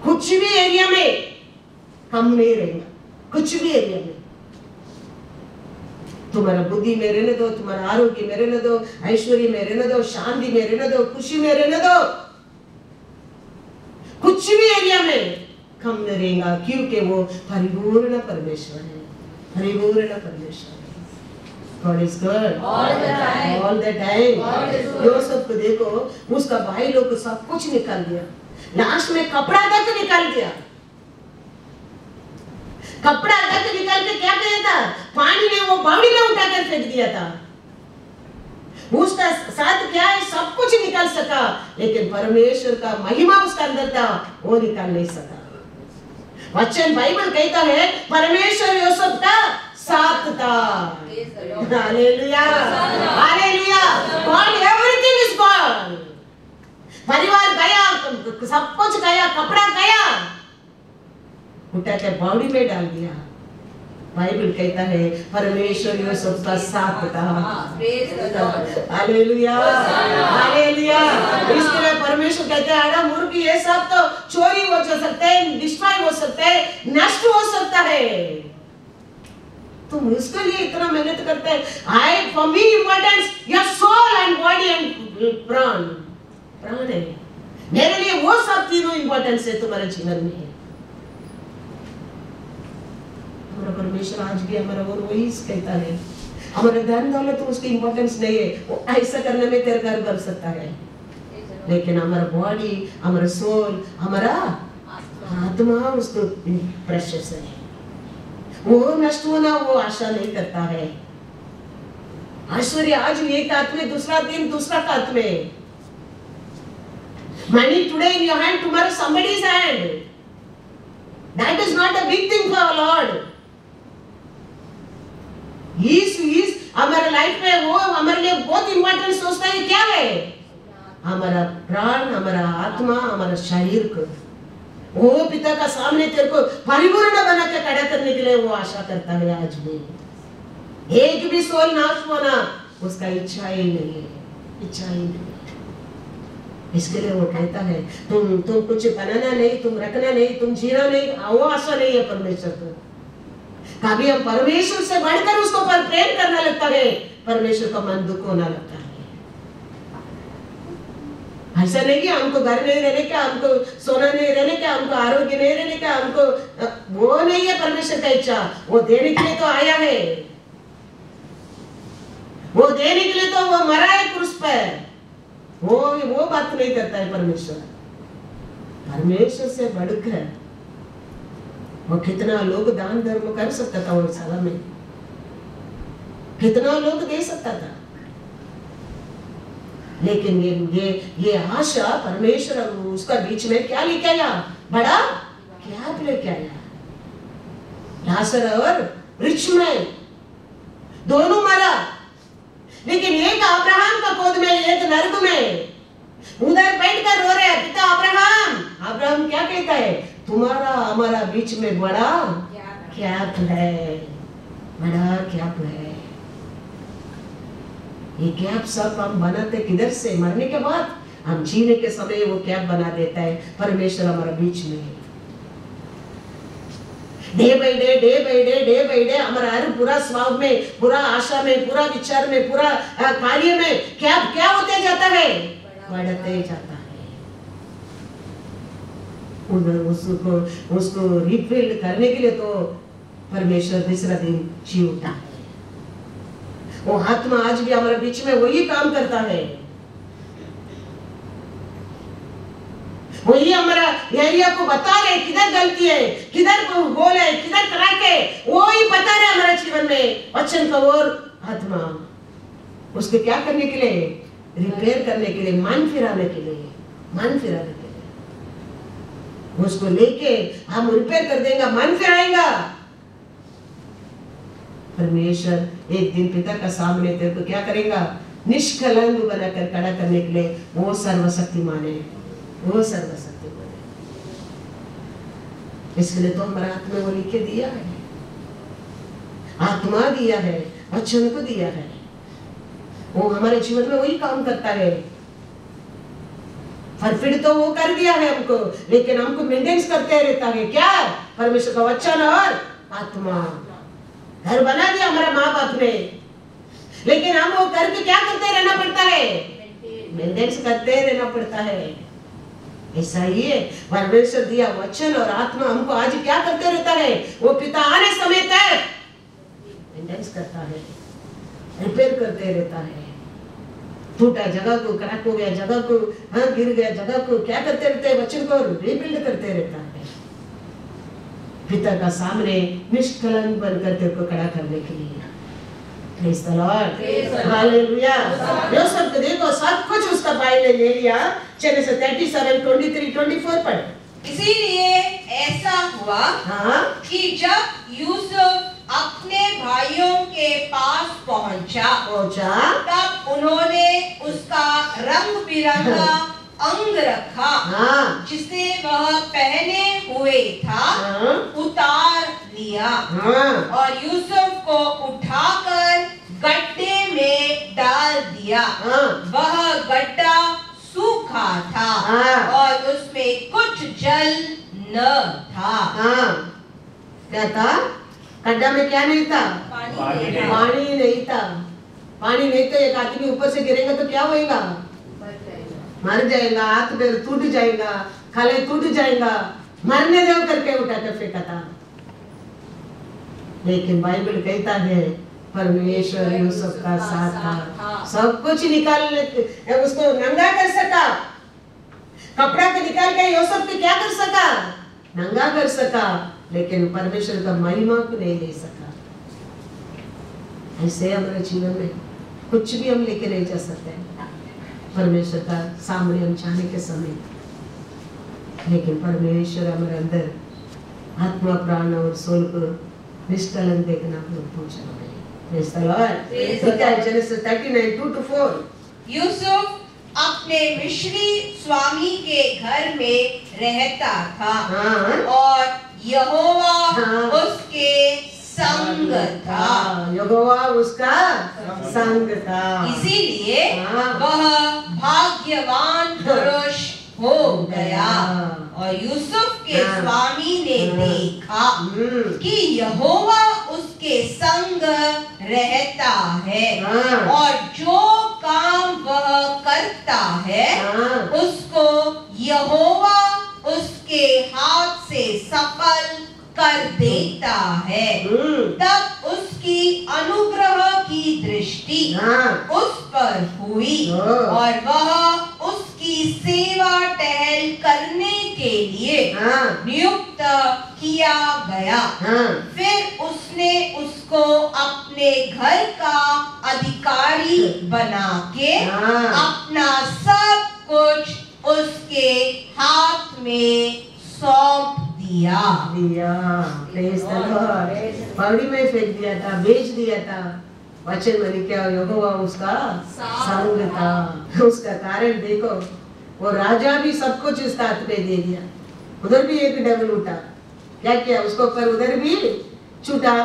कुछ भी एरिया में हम नहीं रहेंगे, कुछ भी एरिया में। तुम्हारा बुद्धि में रहने दो, तुम्हारा आरोग्य में रहने दो, ऐश्वर्य में रहने दो, शांति में रहने दो, खुशी में रहने दो, कुछ भी एरिया में कम न रहेगा, क्योंकि वो परिपूर्ण परमेश्वर है, परिपूर्ण परमेश्वर है। God is good all the time। Yusuf को देखो, उसका भाई लोग सब कुछ निकाल दिया, लास्ट में कपड़ा तक निकाल दिया। कपड़ा तक निकाल के क्या किया था? पानी में वो बावड़ी में उठाकर फेंक दिया था। उसका साथ क्या है? सब कुछ निकाल सका, लेकिन परमेश्वर का महिमा उसका अंदर था, वो निकाल नहीं सका। वचन बाइबल कहता है परमेश्वर यूसुफ का साथ था। Hallelujah, hallelujah. God everything is God. परिवार गया, सब कुछ गया, कपड़ा गया, उठा के बावड़ी में डाल दिया। बाइबल कहता है परमेश्वर यूसुफ का साथ था। Hallelujah, hallelujah. इसके लिए परमेश्वर कहते हैं आड़ा मूर्ख, ये सब तो चोरी हो सकते हैं, डिस्ट्रॉय हो सकते हैं, नष्ट हो सकता है। तुम उसके लिए इतना मेहनत करते हैं। I for me importance your soul and body and prana. प्राण है मेरे लिए, वो सब तीनों इम्पोर्टेंस है तुम्हारे जीवन में। हमारा परमेश्वर आज भी हमारा वो वही कहता है, हमारा धन दौलत तो उसकी इम्पोर्टेंस नहीं है, वो ऐसा करने में तेरे घर कर सकता है, लेकिन हमारा बॉडी, हमारा सोल, हमारा आत्मा उसको प्रेशियस है। वो नष्ट होना वो आशा नहीं करता है। ऐश्वर्य आज एक हाथ में, दूसरा दिन दूसरा हाथ में। Money today in your hand, tomorrow somebody's hand. That is not a big thing for our Lord. हमारे लाइफ में वो हमारे लिए बहुत इंपॉर्टेंट सोचता है। क्या है? हमारा प्राण, हमारा आत्मा, हमारा शरीर को वो पिता का सामने तेरे को परिपूर्ण बना के खड़ा करने के लिए वो आशा करता है। आज भी एक भी सोल नाश होना उसका इच्छा ही नहीं है, इच्छा ही नहीं। इसके लिए वो कहता है तुम कुछ बनाना नहीं, तुम रखना नहीं, तुम जीना नहीं, वो आशा नहीं है परमेश्वर को। कभी हम परमेश्वर से बढ़कर उसको पर प्रेम करने लगता है, परमेश्वर का मन दुख होना लगता है। ऐसा नहीं कि हमको घर नहीं रहने का, हमको सोना नहीं रहने का, हमको आरोग्य नहीं रहने का, हमको वो नहीं है परमेश्वर का इच्छा। वो देने के लिए तो आया है, वो देने के लिए तो वो मरा है क्रूस पर। वो बात नहीं करता है परमेश्वर। परमेश्वर से बढ़कर वो कितना लोग दान धर्म कर सकता था, वो साल में कितना लोग दे सकता था, लेकिन ये आशा परमेश्वर उसका बीच में क्या लेके आया? बड़ा क्या लेके आया? लाजर और रिच मैन दोनों मरा, लेकिन एक अब्राहम का गोद में, एक नरक में उधर बैठकर रो रहे हैं पिता अब्राहम। अब्राहम क्या कहता है? तुम्हारा हमारा बीच में बड़ा गैप है, बड़ा गैप है। ये गैप सब हम बनाते किधर से? मरने के बाद। हम जीने के समय वो गैप बना देता है परमेश्वर हमारा बीच में। डे बाय डे हमारा हर बुरा स्वभाव में, बुरा आशा में, बुरा विचार में, बुरा कार्य में क्या होते जाता है? बढ़ते जाता है। उसको रिफिल करने के लिए तो परमेश्वर दूसरा दिन जी उठा है। वो आत्मा आज भी हमारे बीच में वही काम करता है, वही हमारा एरिया को बता रहे किधर गलती है, किधर गोल है, किधर क्रैक है, वो ही बता रहे हमारे जीवन में। वचन का और आत्मा उसको क्या करने के लिए? रिपेयर करने के लिए, मन फिराने के लिए, मन फिराने के लिए। उसको लेके हम रिपेयर कर देंगे, मन फिर आएगा। परमेश्वर एक दिन पिता का सामने तेरे को क्या करेगा? निष्कलंक बनाकर खड़ा करने के लिए वो सर्वशक्तिमान है, वो सर्वशक्तिमान है। इसलिए तो हमारे हाथ में वो लिखे दिया है, आत्मा दिया है, वचन को दिया है, वो हमारे जीवन में वही काम करता है। परफेक्ट तो वो कर दिया है हमको, लेकिन हमको मेंटेनेंस करते रहता है क्या? परमेश्वर का वचन और आत्मा। घर बना दिया हमारा माँ बाप ने, लेकिन हम वो करके क्या करते रहना पड़ता है? मेंटेनेंस करते रहना पड़ता है। ऐसा ही है, परमेश्वर दिया वचन और आत्मा हमको आज क्या करते रहता है? वो पिता आने समय तक मेंटेनेंस करता है, रिपेयर करते रहता है। टूटा जगह को, क्रैक हो गया जगह को, हाँ गिर गया जगह को, क्या करते रहते हैं? वचन को रिबिल्ड करते रहता है। पिता का सामने निष्कलंक बनकर तेरे को खड़ा करने के लिए। Praise the Lord. हालेलुया। योसेफ को देखो, सब कुछ उसका भाई ने ले लिया। चलिए 37, 23, 24 पढ़। इसीलिए ऐसा हुआ हाँ कि जब यूसुफ अपने भाइयों के पास पहुंचा, तब उन्होंने उसका रंग बिरंगा अंग रखा, हाँ जिसे वह पहने हुए था, हाँ उतार लिया, हाँ और यूसुफ को उठाकर गड्ढे में डाल दिया। हाँ वह गड्ढा सूखा था हाँ और उसमें कुछ जल न था। हाँ क्या था? गड्ढा में क्या नहीं था? पानी नहीं था। पानी नहीं था। पानी नहीं तो एक आदमी ऊपर से गिरेगा तो क्या होएगा? मर जाएगा, हाथ पैर टूट जाएगा, खाले टूट जाएगा, मरने दो करके उठा कर फेंका था। लेकिन बाइबल कहता है परमेश्वर यूसुफ का साथ था, सब कुछ निकाल उसको नंगा कर सका, कपड़ा को निकाल के यूसुफ को क्या कर सका? नंगा कर सका, लेकिन परमेश्वर का महिमा को नहीं ले सका। ऐसे हमारे जीवन में कुछ भी हम लेके नहीं जा सकते परमेश्वर का सामने हम जाने के समय, लेकिन परमेश्वर हमारे अंदर आत्मा प्राण और सोल को निष्कलंक देखना पहुंचा है। Praise the Lord. Genesis 39, 2-4. Yusuf अपने मिस्री स्वामी के घर में रहता था, हाँ और यहोवा हाँ उसके संग था। यहोवा उसका संग था, इसीलिए हाँ वह भाग्यवान पुरुष हो गया। और यूसुफ के हाँ स्वामी ने हाँ देखा कि यहोवा उसके संग रहता है, हाँ और जो काम वह करता है हाँ उसको यहोवा उसके हाथ से सफल कर देता है। तब उसकी अनुग्रह की दृष्टि हाँ उस पर हुई, हाँ और वह उसकी सेवा टहल करने के लिए हाँ नियुक्त किया गया। हाँ फिर उसने उसको अपने घर का अधिकारी बना के हाँ अपना सब कुछ उसके हाथ में सौंप दिया। Praise the Lord. पौड़ी में फेंक दिया था, बेच दिया था। वचन में क्या यहोवा उसका संग था। उसका कारण देखो, वो राजा भी सब कुछ उसका हाथ में दे दिया। उधर भी एक डेविल उठा, क्या किया उसको, पर उधर भी छूटा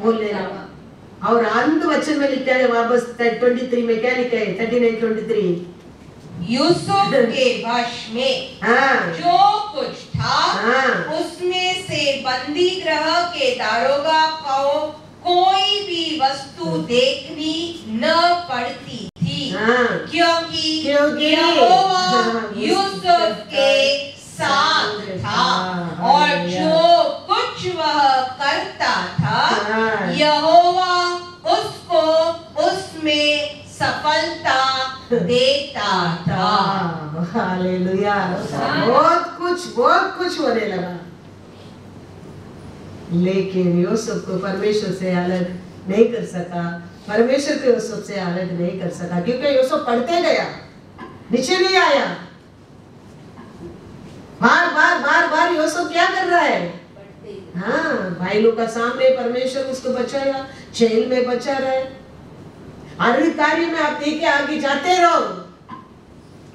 बोलने लगा। और अंत वचन में लिखा है वापस 23 में, क्या लिखा है 39:23, यूसुफ के वश में हाँ जो कुछ था हाँ उसमें से बंदी गृह के दारोगा को कोई भी वस्तु देखनी न पड़ती थी, हाँ क्योंकि क्योंकि यहोवा यूसुफ के साथ था, और जो कुछ वह करता था यहोवा उसको उसमें सफलता देता था। हालेलुया। बहुत कुछ होने लगा, लेकिन यूसुफ को परमेश्वर से अलग नहीं कर सका, परमेश्वर को यूसुफ से अलग नहीं कर सका, क्योंकि यूसुफ पढ़ते गया, नीचे नहीं आया। बार बार बार बार यूसुफ क्या कर रहा है? हाँ, भाई लोग का सामने परमेश्वर उसको बचाया, जेल में बचा रहे। हर कार्य में आप लेके आगे जाते रहो।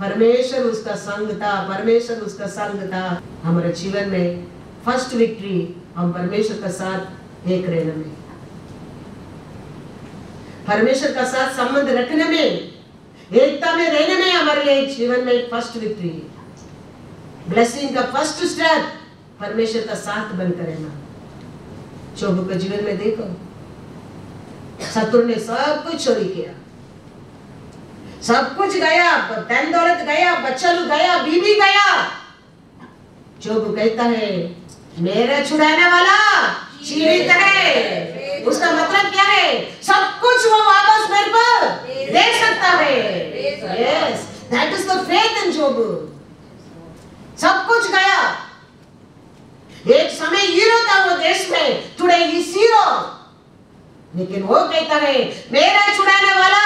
परमेश्वर उसका संग था, परमेश्वर उसका संग था। हमारे जीवन में फर्स्ट विक्ट्री हम परमेश्वर का साथ एक रहने में, परमेश्वर का साथ संबंध रखने में, एकता में रहने में हमारे लिए जीवन में फर्स्ट विक्ट्री, ब्लेसिंग का फर्स्ट स्टेप परमेश्वर का साथ बनकर रहना। जोब के जीवन में देखो, शत्रु ने सब कुछ चोरी किया, सब कुछ गया, धन दौलत गया, बच्चा लोग गया, बीवी गया। जोब कहता है मेरा छुड़ाने वाला जीवित है। उसका मतलब क्या है? सब कुछ वो वापस मेरे को दे सकता है। Yes, that is the faith in job. सब कुछ गया। एक समय हीरो था वो देश में, टुडे ही हीरो। लेकिन वो कहता है मेरा छुड़ाने वाला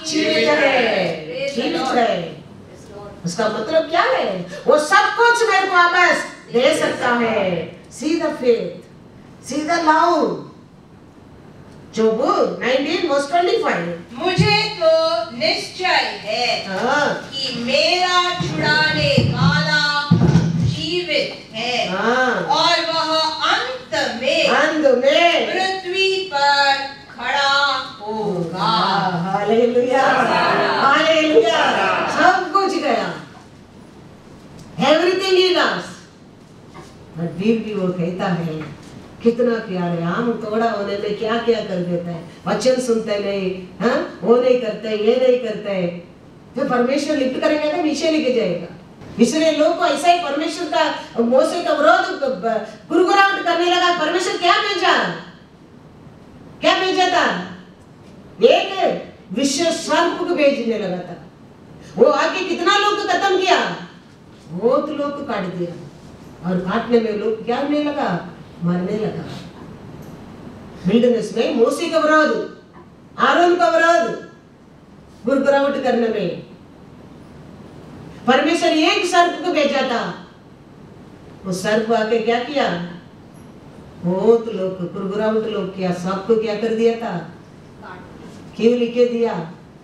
जीवित है, जीवित है। उसका मतलब क्या है? वो सब कुछ मेरे को वापस दे सकता है। See the faith, see the love. Job 19:25। मुझे तो निश्चय है कि मेरा छुड़ाने वाला जीवित है और वह अंत में पृथ्वी पर खड़ा होगा। Hallelujah, hallelujah. सब कुछ गया, एवरीथिंग ही लॉस्ट। बट फिर भी वो कहता है कितना प्यार है। हम थोड़ा होने में क्या क्या कर देता है, वचन सुनते नहीं, हाँ वो नहीं करते, ये नहीं करते, तो परमेश्वर लिफ्ट करेंगे तो नीचे लेके जाएगा। इसलिए लोग को ऐसा ही परमेश्वर का मोसे का विरोध गुरगुराहट करने लगा। परमेश्वर क्या भेजा? क्या भेजा था? एक विश्व सर्प को भेजने लगा था। वो आके कितना लोग को खत्म किया, बहुत लोग को काट दिया। और काटने में लोग क्या होने लगा? मरने लगा। विल्डरनेस में मोसे का विरोध, आरोन का विरोध गुरगुराहट करने में परमेश्वर एक सर्प को भेजा था। वो सर्प आके क्या किया? बहुत लोग गुरगुराहट लोग किया, सबको क्या कर दिया था? क्यों लिखे दिया?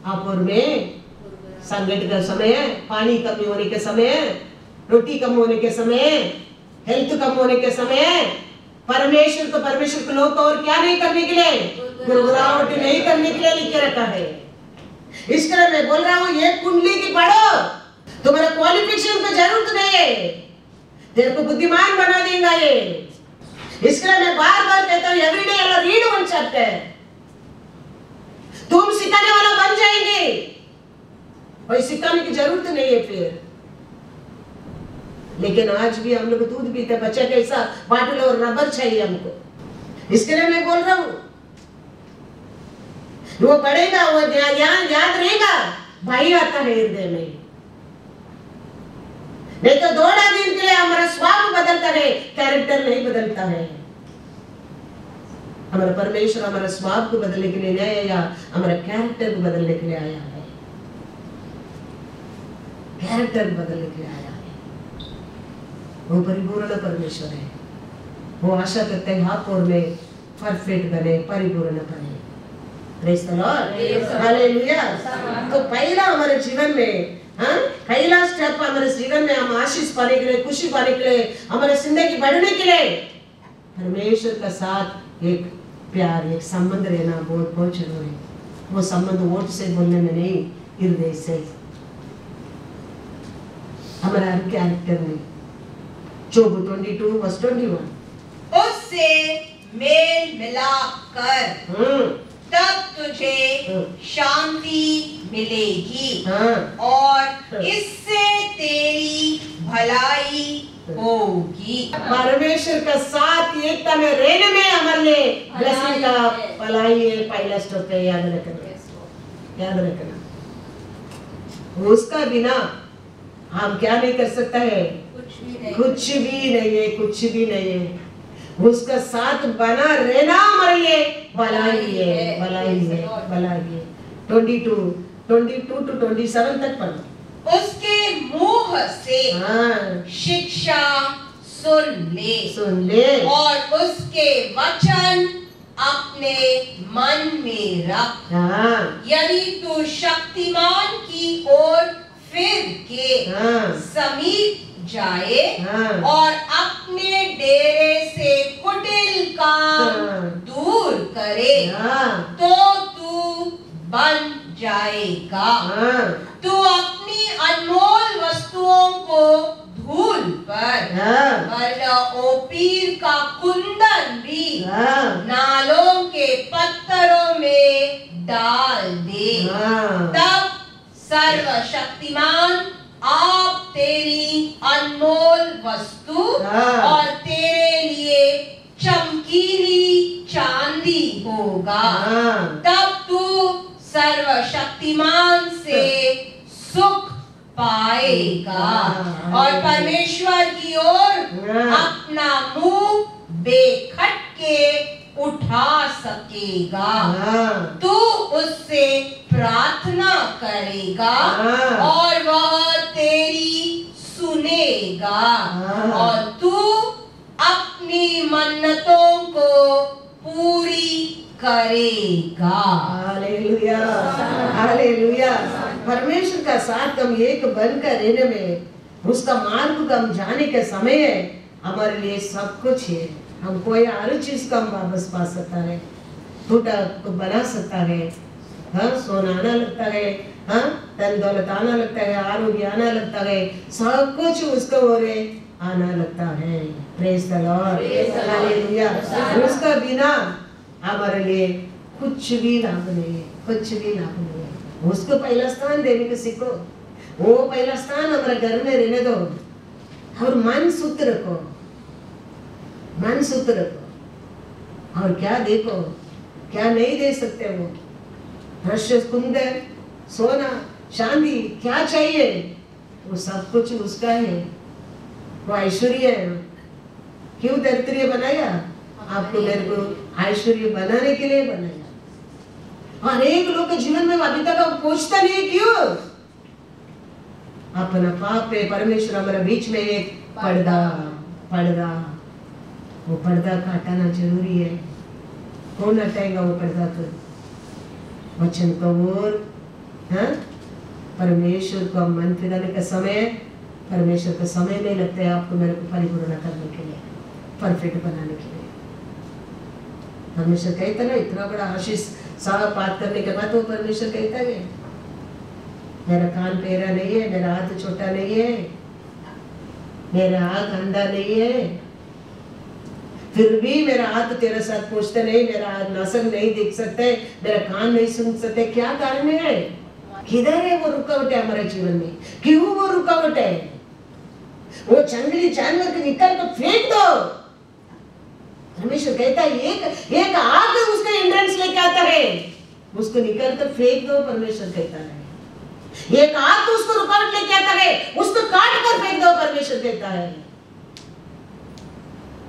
आपुर में संकट का समय, पानी कमी होने के समय, रोटी कम होने के समय, हेल्थ कम होने के समय, परमेश्वर को लोग और क्या नहीं करने के लिए? गुरगुराहट नहीं करने के लिए लिखे रखा है। इसके लिए मैं बोल रहा हूँ ये कुंडली की पढ़ो। तुम्हारा क्वालिफिकेशन की जरूरत नहीं है, तेरे को बुद्धिमान बना देगा ये। इसके लिए मैं बार बार कहता हूँ everyday you read one chapter. तुम सिखाने वाला बन जाएंगे, कोई सिखाने की जरूरत नहीं है फिर। लेकिन आज भी हम लोग दूध पीते, बच्चा कैसा बाटल और रबर चाहिए हमको। इसके लिए मैं बोल रहा हूँ वो पढ़ेगा, वो याद रहेगा, भाई आता है हृदय में। नहीं तो थोड़ा दिन के लिए हमारा स्वभाव बदलता है, कैरेक्टर नहीं बदलता है। हमारा परमेश्वर हमारा स्वभाव को बदलने के लिए नहीं आया, हमारा कैरेक्टर को बदलने के लिए आया है। कैरेक्टर को बदलने के लिए आया है। वो परिपूर्ण परमेश्वर है। वो आशा करते हैं आप और में परफेक्ट बने, परिपूर्ण बने। Praise the Lord, hallelujah. तो पहला हमारे जीवन में, हाँ, पहला स्टेप हमारे जीवन में हम आशीष पाने के लिए, खुशी पाने के लिए, हमारे जिंदगी बढ़ने के लिए परमेश्वर का साथ एक प्यार, एक संबंध रहना बहुत बहुत जरूरी है। वो संबंध वोट से बोलने में नहीं, हृदय से, हमारा कैरेक्टर में। जोब 22:21। उससे मेल मिलाप कर, तब तुझे शांति मिलेगी और इससे तेरी भलाई होगी। परमेश्वर का साथ एकता में रहने में हमारे लिए ब्लेसिंग का भलाई है। पहला स्टेप है, याद रखना, याद रखना। उसका बिना हम क्या नहीं कर सकता है? कुछ भी नहीं है, कुछ भी नहीं है। उसका साथ बना रहना हमारे लिए भलाई है, भलाई है, भलाई है। 22 to 27 तक पढ़ो। उसके मुंह मुंह से शिक्षा सुन ले और उसके वचन अपने मन में रख। यदि तू शक्तिमान की ओर फिर के समीप जाए और अपने डेरे से कुटिल काम दूर करे तो तू बन जाएगा। तू अपनी अनमोल वस्तुओं को धूल पर वरना ओपीर का कुंदन भी नालों के पत्थरों में डाल दे। तब सर्वशक्तिमान आप तेरी अनमोल वस्तु और तेरे लिए चमकीली चांदी होगा। तब तू सर्वशक्तिमान से सुख पाएगा और परमेश्वर की ओर अपना मुंह बेखटके उठा सकेगा। तू उससे प्रार्थना करेगा और वह तेरी सुनेगा और तू अपनी मन्नतों को पूरी करेगा। Hallelujah, hallelujah. परमेश्वर का साथ हम एक बनकर रहने में, उसका मार्ग को हम जाने के समय है, हमारे लिए सब कुछ है। हम कोई हर चीज का हम वापस पा सकता है, टूटा को बना सकता है, सोना आना लगता है, धन दौलत आना लगता है, आरोग्य आना लगता है, सब कुछ उसको ओरे आना लगता है। Praise the Lord, hallelujah. उसका बिना हमारे लिए कुछ भी लाभ नहीं है, कुछ भी लाभ नहीं है। उसको पहला स्थान देने को सीखो। वो पहला स्थान हमारे घर में रहने दो और मन शुद्ध रखो, मन शुद्ध रखो। और क्या देखो, क्या नहीं दे सकते वो रश्य कुंदन सोना चांदी क्या चाहिए, वो सब कुछ उसका है। वो ऐश्वर्य है। क्यों दरिद्र बनाया? आपको मेरे को ऐश्वर्य बनाने के लिए बनाया। और एक लोग के जीवन में अभी तक हम पूछता नहीं क्यों? अपना पाप है। परमेश्वर हमारे बीच में एक पर्दा, पर्दा, वो पर्दा का हटाना जरूरी है। कौन हटाएगा वो पर्दा को? वचन को और परमेश्वर को मन फिराने का समय, परमेश्वर का समय नहीं लगता है आपको मेरे को परिपूर्ण करने के लिए, परफेक्ट बनाने के लिए। परमेश्वर कहता ना, इतना बड़ा आशीष साहब बात करने के बाद वो परमेश्वर कहता है मेरा कान पेरा नहीं है, मेरा हाथ छोटा नहीं है, मेरा हाथ अंधा नहीं है, फिर भी मेरा हाथ तेरे साथ पहुंचता नहीं, मेरा हाथ नसर नहीं देख सकते, मेरा कान नहीं सुन सकते। क्या कारण है? किधर है वो रुकावट है हमारे जीवन में? क्यों वो रुकावट है? वो जंगली जानवर को निकाल कर फेंक दो। परमेश्वर कहता है एक आग उसका हिंड्रेंस लेके आता है, उसको निकाल कर फेंक दो। परमेश्वर कहता है एक आग उसको रुकावट लेके आता है, उसको काट कर फेंक दो। परमेश्वर कहता है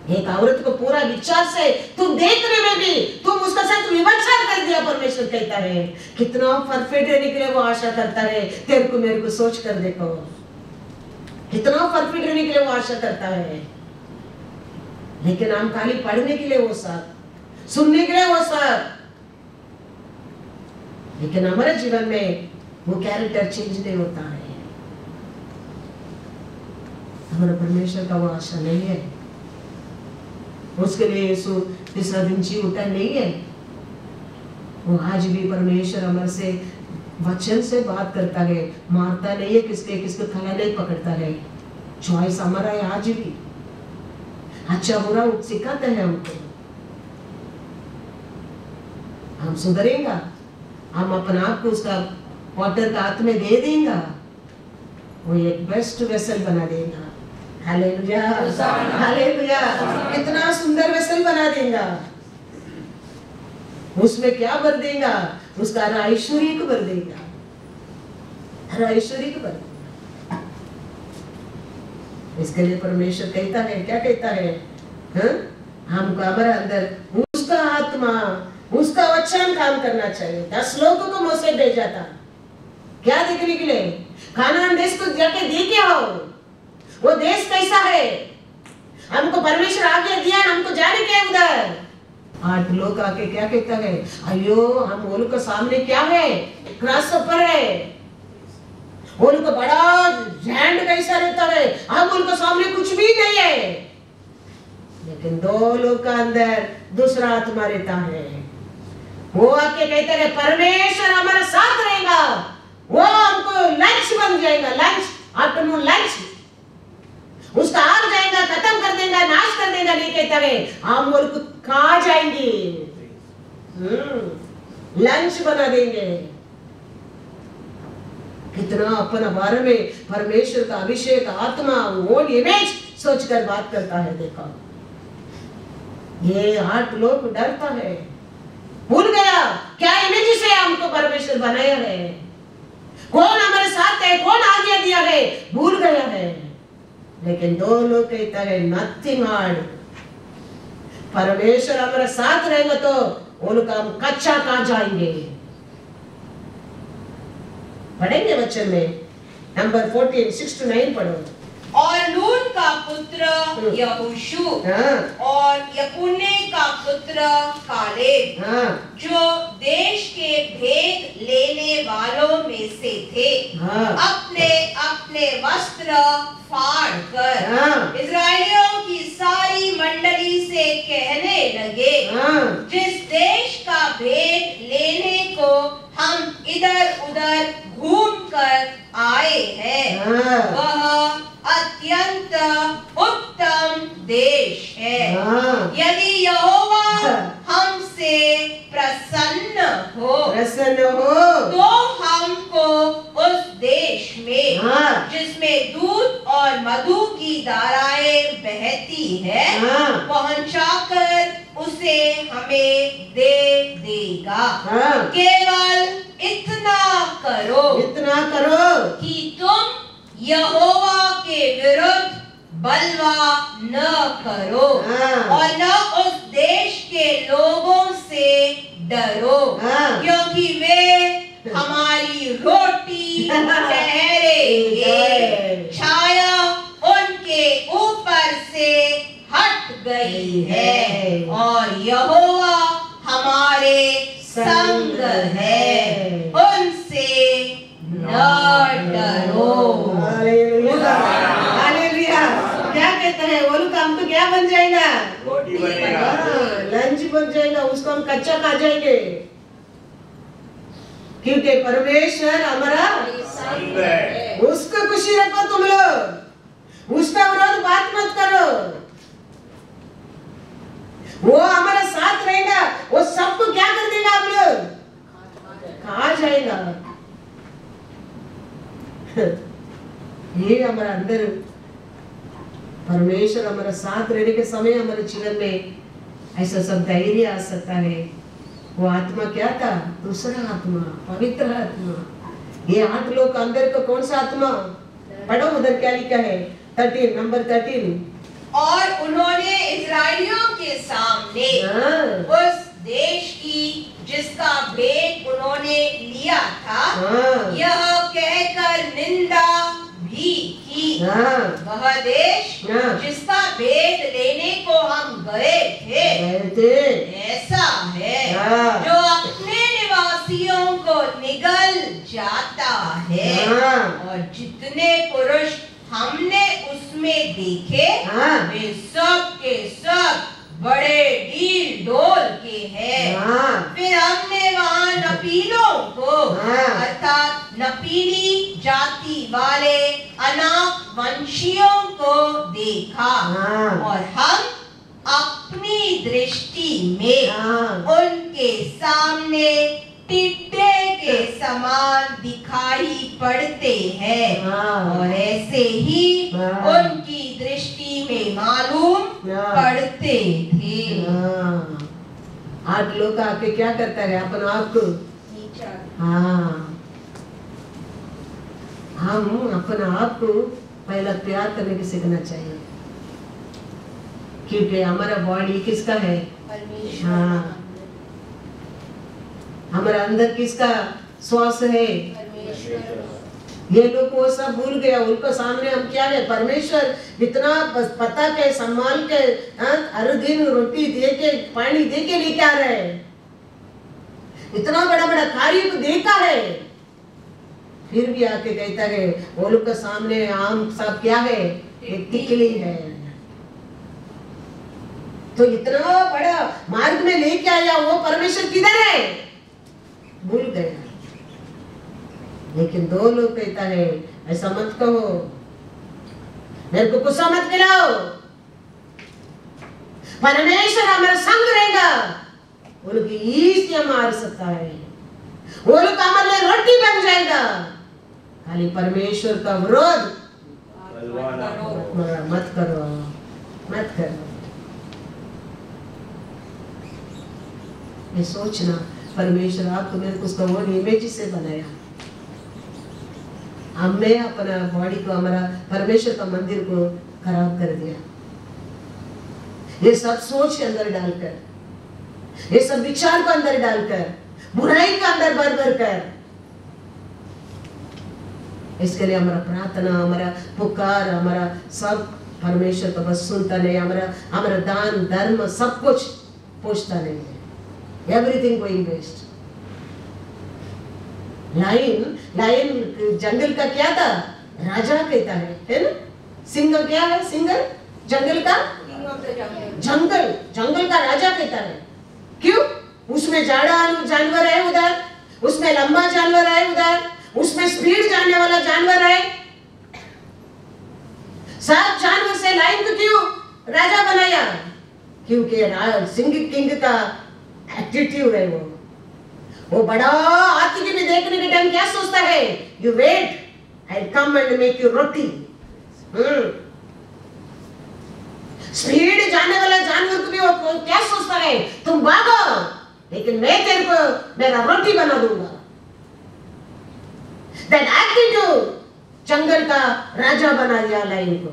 एक औरत को पूरा विचार से तुम देखने में भी तुम उसका साथ विचार कर दिया। परमेश्वर कहता है कितना परफेक्ट रहने के लिए वो आशा करता है। तेरे को मेरे को सोच कर देखो, कितना परफेक्ट रहने के लिए वो आशा करता है। लेकिन हम खाली पढ़ने के लिए वो सब, सुनने के लिए वो सब, लेकिन हमारे जीवन में वो कैरेक्टर चेंज नहीं होता है। हमारा परमेश्वर का वो आशा नहीं है। उसके लिए यीशु तीसरा दिन जी उठा नहीं है। वो आज भी परमेश्वर हमारे से वचन से बात करता है, मारता नहीं है, किसको थला नहीं पकड़ता है। चॉइस हमारा है आज भी। अच्छा बुरा सिखाता है हमको। हम सुधरेंगे, हम अपने आप को उसका पॉटर का हाथ में दे देंगे, वो एक बेस्ट वेसल बना देगा। Hallelujah, hallelujah. कितना सुंदर वेसल बना देगा। उसमें क्या भर देगा? उसका ऐश्वर्य को भर देगा, ऐश्वर्य को भर देगा। इसके लिए परमेश्वर कहता है, क्या कहता है? हमको हमारे अंदर उसका आत्मा, उसका वचन काम करना चाहिए। 10 लोगों को मोसे भेजा था। क्या देखने के लिए? कानान देश को जाके देखे हो, वो देश कैसा है? हमको परमेश्वर आज्ञा दिया, हमको जाने के उधर। 8 लोग आके क्या कहता है? अयो हम वो लोग के सामने क्या है? क्रॉस पर है, वो लोग का बड़ा झंड कैसा रहता है, हम उनके सामने कुछ भी नहीं है। लेकिन 2 लोग का अंदर दूसरा आत्मा रहता है, वो आके कहता है परमेश्वर हमारे साथ रहेगा, वो हमको लंच बन जाएगा, लंच, आफ्टरनून लंच उसका आग जाएगा, खत्म कर देगा, नाश कर देगा। नहीं कहता है हम वो लोग खा जाएंगे, लंच बना देंगे। कितना अपने बारे में परमेश्वर का अभिषेक आत्मा वो इमेज सोचकर बात करता है। देखो ये 8 लोग डरता है, भूल गया क्या इमेज से हमको परमेश्वर बनाया है, कौन हमारे साथ है, कौन आज्ञा दिया है, भूल गया है। लेकिन 2 लोग कहता है नथिंग हार्ड, परमेश्वर हमारे साथ रहेगा तो वो लोग हम कच्चा खा जाएंगे। पढ़ेंगे वचन में नंबर 14 6 to 9 पढ़ो। और नून का पुत्र यहोशू और यपुन्ने का पुत्र कालेब जो देश के भेद लेने वालों में से थे, अपने अपने वस्त्र फाड़ कर इस्राएलियों की सारी मंडली से कहने लगे, जिस देश का भेद लेने को हम इधर उधर घूम कर आए हैं वह अत्यंत उत्तम देश है। यदि यहोवा हमसे प्रसन्न हो तो हमको उस देश में जिसमें दूध और मधु की धाराएं बहती है पहुंचाकर उसे हमें दे देगा। केवल इतना करो कि तुम यहोवा के विरुद्ध बलवा न करो और न उस देश के लोगों से डरो, क्योंकि वे हमारी रोटी ठहरेंगे। छाया उनके ऊपर से हट गई है और यहोवा हमारे संग है, उनसे न डरो। हालेलुया। क्या कहता है वो लोग, हम तो क्या बन जाएगा? रोटी बनेगा, लंच बन जाएगा, उसको हम कच्चा खा जाएंगे, क्योंकि परमेश्वर हमारा संग है। उसको खुशी रखो तुम लोग, उसका विरोध बात मत करो, वो हमारा साथ रहेगा, वो सबको क्या कर देगा? हम लोग खा जाएगा। ये हमारा अंदर परमेश्वर हमारा साथ रहने के समय हमारे जीवन में ऐसा सब धैर्य आ सकता है। वो आत्मा क्या था? दूसरा आत्मा, पवित्र आत्मा। ये 8 लोग के अंदर का कौन सा आत्मा? पढ़ो उधर क्या लिखा है, 13 नंबर 13। और उन्होंने इस्राएलियों के सामने उस देश की जिसका भेद उन्होंने लिया था यह कहकर निंदा भी की, वह देश जिसका भेद लेने को हम गए थे ऐसा है जो अपने निवासियों को निगल जाता है, और जितने पुरुष हमने उसमें देखे वे सब के सब बड़े डील डोल के हैं। फिर हमने वहाँ नपीलों को अर्थात नपीली जाति वाले अनाक वंशियों को देखा, और हम अपनी दृष्टि में उनके सामने टिड्डे के समान दिखाई पड़ते हैं, और ऐसे ही उनकी दृष्टि में मालूम पड़ते थे। 8 लोग आके क्या करता है? अपन आप को हम अपने आप को पहला प्यार करने की सीखना चाहिए, क्योंकि हमारा बॉडी किसका है? हमारा अंदर किसका श्वास है? ये लोग वो सब भूल गया। उनको सामने हम क्या है, परमेश्वर इतना पता के सम्मान के हर दिन रोटी दे के पानी दे के लेके आ रहे हैं, इतना बड़ा बड़ा कार्य को देखा है, फिर भी आके कहता है वो लोग के सामने आम सब क्या है, एक टिकली है। तो इतना बड़ा मार्ग में लेके आया वो परमेश्वर किधर है, भूल गया। लेकिन दो लोग कहता है ऐसा मत कहो, मेरे को गुस्सा मत दिलाओ, परमेश्वर हमारा संग रहेगा। वो लोग ईस्ट मार सकता है, वो लोग हमारे लिए रोटी बन जाएगा, खाली परमेश्वर का विरोध मत करो, मत करो। ये सोचना परमेश्वर आपको मेरे को उसका वो इमेज से बनाया, हमने अपना बॉडी को, हमारा परमेश्वर का मंदिर को खराब कर दिया। ये सब सोच के अंदर डालकर, ये सब विचार को अंदर डालकर, बुराई का अंदर भर भर कर, इसके लिए हमारा प्रार्थना, हमारा पुकार, हमारा सब परमेश्वर का बस सुनता नहीं, हमारा दान धर्म सब कुछ पूछता नहीं है। Everything going waste. लाइन जंगल का क्या था, राजा कहता है ना। सिंह क्या है, सिंह जंगल का, जंगल का राजा कहता है। क्यों? उसमें जाड़ा जानवर है उधर, उसमें लंबा जानवर है उधर, उसमें स्पीड जाने वाला जानवर है। सब जानवर से लाइन को क्यों राजा बनाया? क्योंकि सिंह किंग का एटीट्यूड है। वो बड़ा हाथी में देखने के टाइम क्या सोचता है, you wait, I come and make you roti. Speed जाने वाला जानवर को भी वो क्या सोचता है, तुम भागो लेकिन मैं तेरे को मेरा रोटी बना दूंगा। That attitude जंगल का राजा बना दिया लाइन को।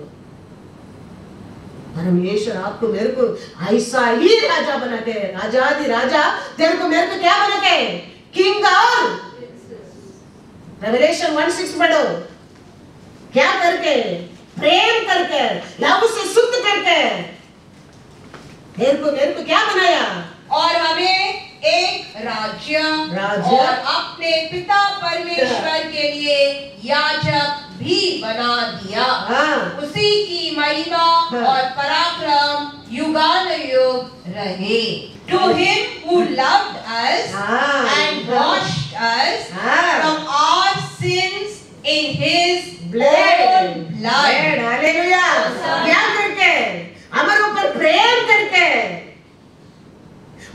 परमेश्वर आपको मेरे को ऐसा ही राजा बना के, राजा राजा तेरे को मेरे को क्या बना के, किंग और रेवलेशन 1:6 पढ़ो, क्या करके, प्रेम करके, लव से शुद्ध करके मेरे को क्या बनाया, और हमें एक राज्य और अपने पिता परमेश्वर के लिए याजक भी बना दिया। उसी की महिमा और पराक्रम युगानुयुग रहे। To him who loved us and washed us from our sins in his own blood. Hallelujah. क्या करके, हमारे ऊपर प्रेम करके,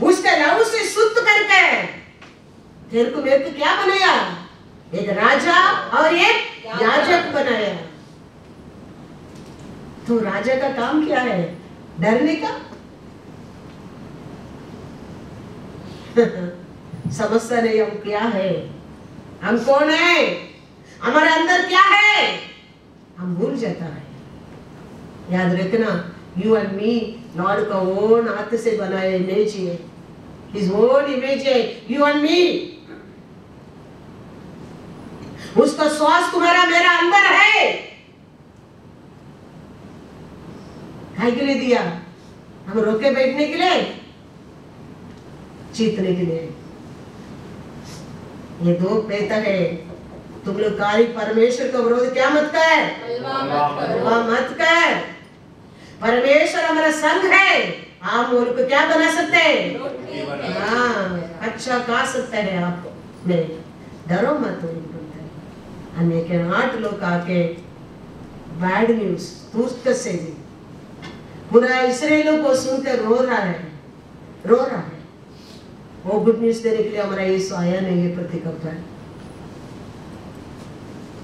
उसका लहू से शुद्ध करके तेरे को मेरे को क्या बनाया, एक राजा और एक याजक बनाया। तो राजा का काम क्या है, डरने का? समझता नहीं हम क्या है, हम कौन है, हमारे अंदर क्या है, हम भूल जाता है। याद रखना, यू एंड मी लॉर्ड का ओन हाथ से बनाया इमेज है, His own image है, you and me। उसका श्वास तुम्हारा मेरा अंदर है। काय के लिए दिया, हम रोके बैठने के लिए, जीतने के लिए। ये दो कहता है, तुम लोग कार्य परमेश्वर का विरोध क्या मत कर, मत कर। परमेश्वर हमारा संग है, आप वो को क्या बना सकते हैं, हाँ अच्छा खा सकते हैं आप, नहीं डरो मत। अन्य के 8 लोग आके बैड न्यूज तुर्क से भी पूरा इस्राएलों को सुनकर रो रहा है। वो गुड न्यूज देने के लिए हमारा यीशु आया नहीं है पृथ्वी पर,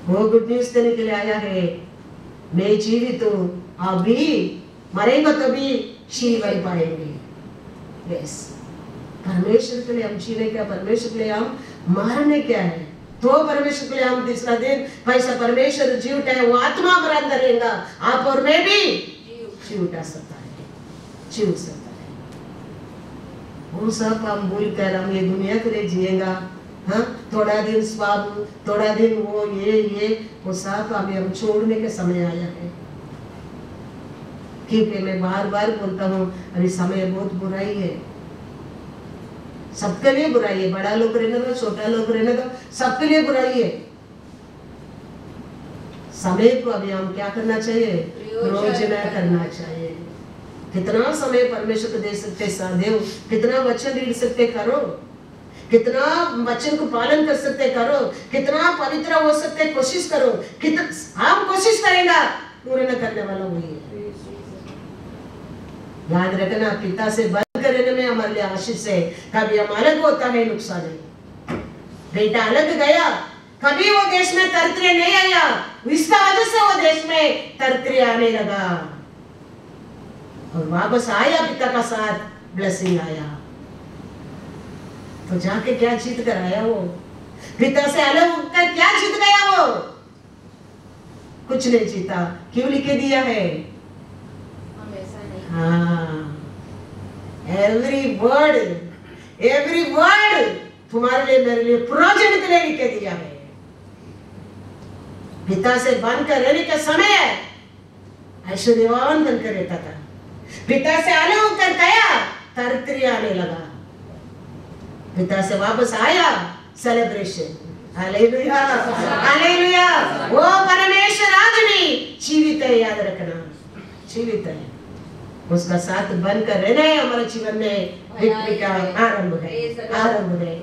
वो गुड न्यूज देने के लिए आया है, मैं जीवित हूँ, अभी मरेगा तभी जीवन पाएंगे। यस, परमेश्वर के लिए हम जीने क्या, परमेश्वर के लिए हम मारने क्या है। तो परमेश्वर के लिए हम तीसरा दिन पैसा परमेश्वर जी उठा है, वो आत्मा हमारे अंदर रहेगा, आप और मैं भी जी उठा सकता है, जी उठ सकता है। वो सब हम भूल कर हम ये दुनिया के लिए जिएगा, हाँ, थोड़ा दिन स्वाब, थोड़ा दिन वो ये वो सब अभी हम छोड़ने के समय आया है। क्योंकि मैं बार बार बोलता हूँ अभी समय बहुत बुराई है, सबके लिए बुराई है, बड़ा लोग रहने दो, छोटा लोग रहने दो, सबके लिए बुराई है। समय को अभी हम क्या करना चाहिए? प्रयोजन करना चाहिए। कितना समय परमेश्वर को दे सकते साधेव, कितना वचन रीड सकते करो, कितना वचन को पालन कर सकते करो, कितना पवित्र हो सकते कोशिश करो। कितना हम कोशिश करेगा, पूरे न करने वाला वही है। याद रखना, पिता से बंद करने में हमारे लिए आशीष है। कभी हम अलग होता है नुकसान है। बेटा अलग गया, कभी वो देश में तरतरी नहीं आया, इसका वजह से वो देश में तरतरी आने लगा और वापस आया पिता का साथ, ब्लेसिंग आया। तो जाके क्या जीत कर आया वो? पिता से अलग होकर क्या जीत गया वो? कुछ नहीं जीता। क्यों लिखे दिया है? हाँ, एवरी वर्ड तुम्हारे लिए, मेरे लिए, प्रयोजन के लिए लिखे दिया है। पिता से बनकर रहने का समय ऐश्वर्यवान बनकर रहता था, पिता से अलग होकर गया, तरतरी आने लगा, पिता से वापस आया, सेलिब्रेशन। Hallelujah, hallelujah. वो परमेश्वर आज भी जीवित है, याद रखना, जीवित है। उसका साथ बनकर रहना है हमारे जीवन में विक्ट्री का आरंभ है, आरंभ है।